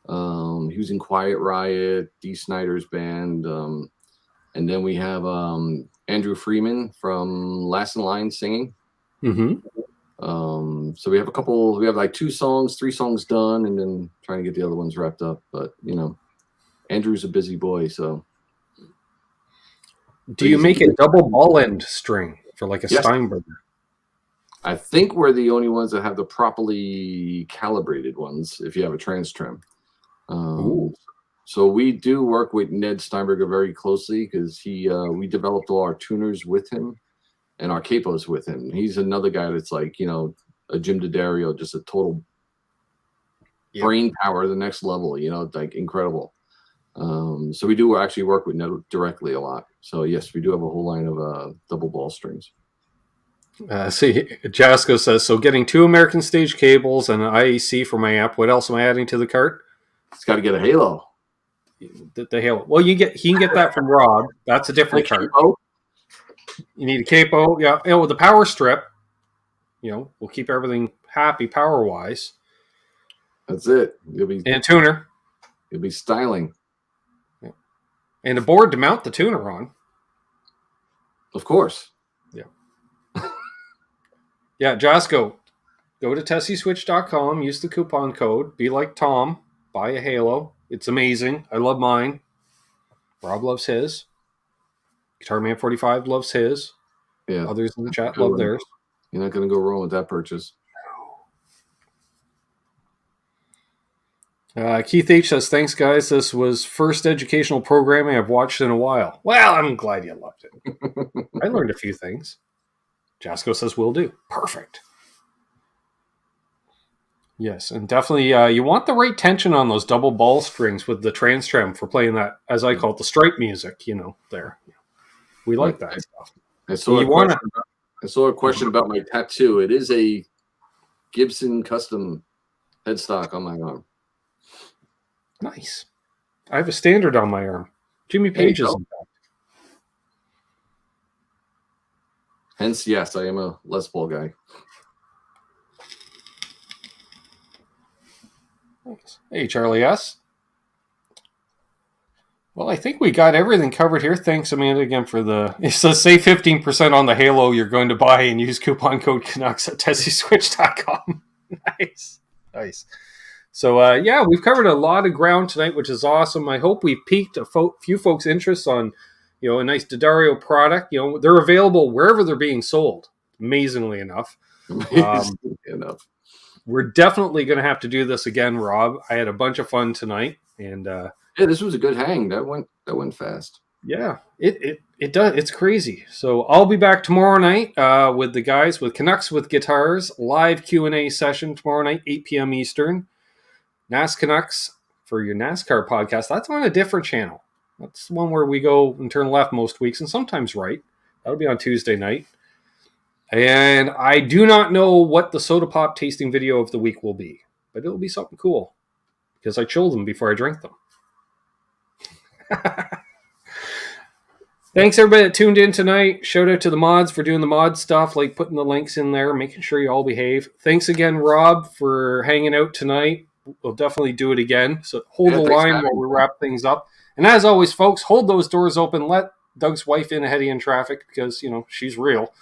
He was in Quiet Riot, Dee Snider's band, and then we have Andrew Freeman from Last in Line singing. So we have like 3 songs done, and then trying to get the other ones wrapped up. But Andrew's a busy boy. So do you make a double ball end string for like a Steinberger? I think we're the only ones that have the properly calibrated ones if you have a trans trim. So we do work with Ned Steinberger very closely because we developed all our tuners with him and our capos with him. He's another guy that's like, a Jim D'Addario, just a total brain power, the next level, like incredible. So we do actually work with Ned directly a lot. So yes, we do have a whole line of double ball strings. See, Jasco says, so getting 2 American stage cables and an IAC for my amp. What else am I adding to the cart? It's got to get a halo. The halo. Well, he can get that from Rob. That's a different cart. You need a capo. Yeah. With the power strip, we'll keep everything happy power wise. That's it. And a tuner. You'll be styling. Yeah. And a board to mount the tuner on. Of course. Yeah. Yeah, Jasco, go to tesiswitch.com, use the coupon code, be like Tom, buy a halo. It's amazing. I love mine. Rob loves his. Guitar Man 45 loves his. Yeah. Others in the chat love theirs. You're not going to go wrong with that purchase. Keith H says, thanks, guys. This was first educational programming I've watched in a while. Well, I'm glad you loved it. I learned a few things. Jasco says, will do. Perfect. Yes, and definitely you want the right tension on those double ball strings with the trans trim for playing that, as I call it, the stripe music, there. We like that stuff. I saw a question about my tattoo. It is a Gibson custom headstock on my arm. Nice. I have a standard on my arm. Jimmy Page's. Hence, yes, I am a Les Paul guy. Thanks. Hey, Charlie S. Well, I think we got everything covered here. Thanks, Amanda, again for it says save 15% on the Halo you're going to buy and use coupon code Canucks at tesiswitch.com. Nice. So, we've covered a lot of ground tonight, which is awesome. I hope we've piqued a few folks' interest on, a nice D'Addario product. They're available wherever they're being sold, amazingly enough. We're definitely going to have to do this again, Rob. I had a bunch of fun tonight, and this was a good hang. That went fast. Yeah, it does. It's crazy. So I'll be back tomorrow night with the guys with Canucks with Guitars live Q&A session tomorrow night, 8 p.m. Eastern. NAS Canucks for your NASCAR podcast. That's on a different channel. That's the one where we go and turn left most weeks and sometimes right. That'll be on Tuesday night. And I do not know what the soda pop tasting video of the week will be, but it'll be something cool because I chill them before I drink them. Thanks everybody that tuned in tonight. Shout out to the mods for doing the mod stuff, like putting the links in there, making sure you all behave. Thanks again, Rob, for hanging out tonight. We'll definitely do it again. So hold the line while we wrap things up. And as always, folks, hold those doors open. Let Doug's wife in ahead of you in traffic because, you know, she's real.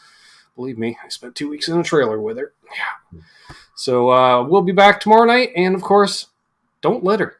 Believe me, I spent 2 weeks in a trailer with her. Yeah. So we'll be back tomorrow night. And, of course, don't litter.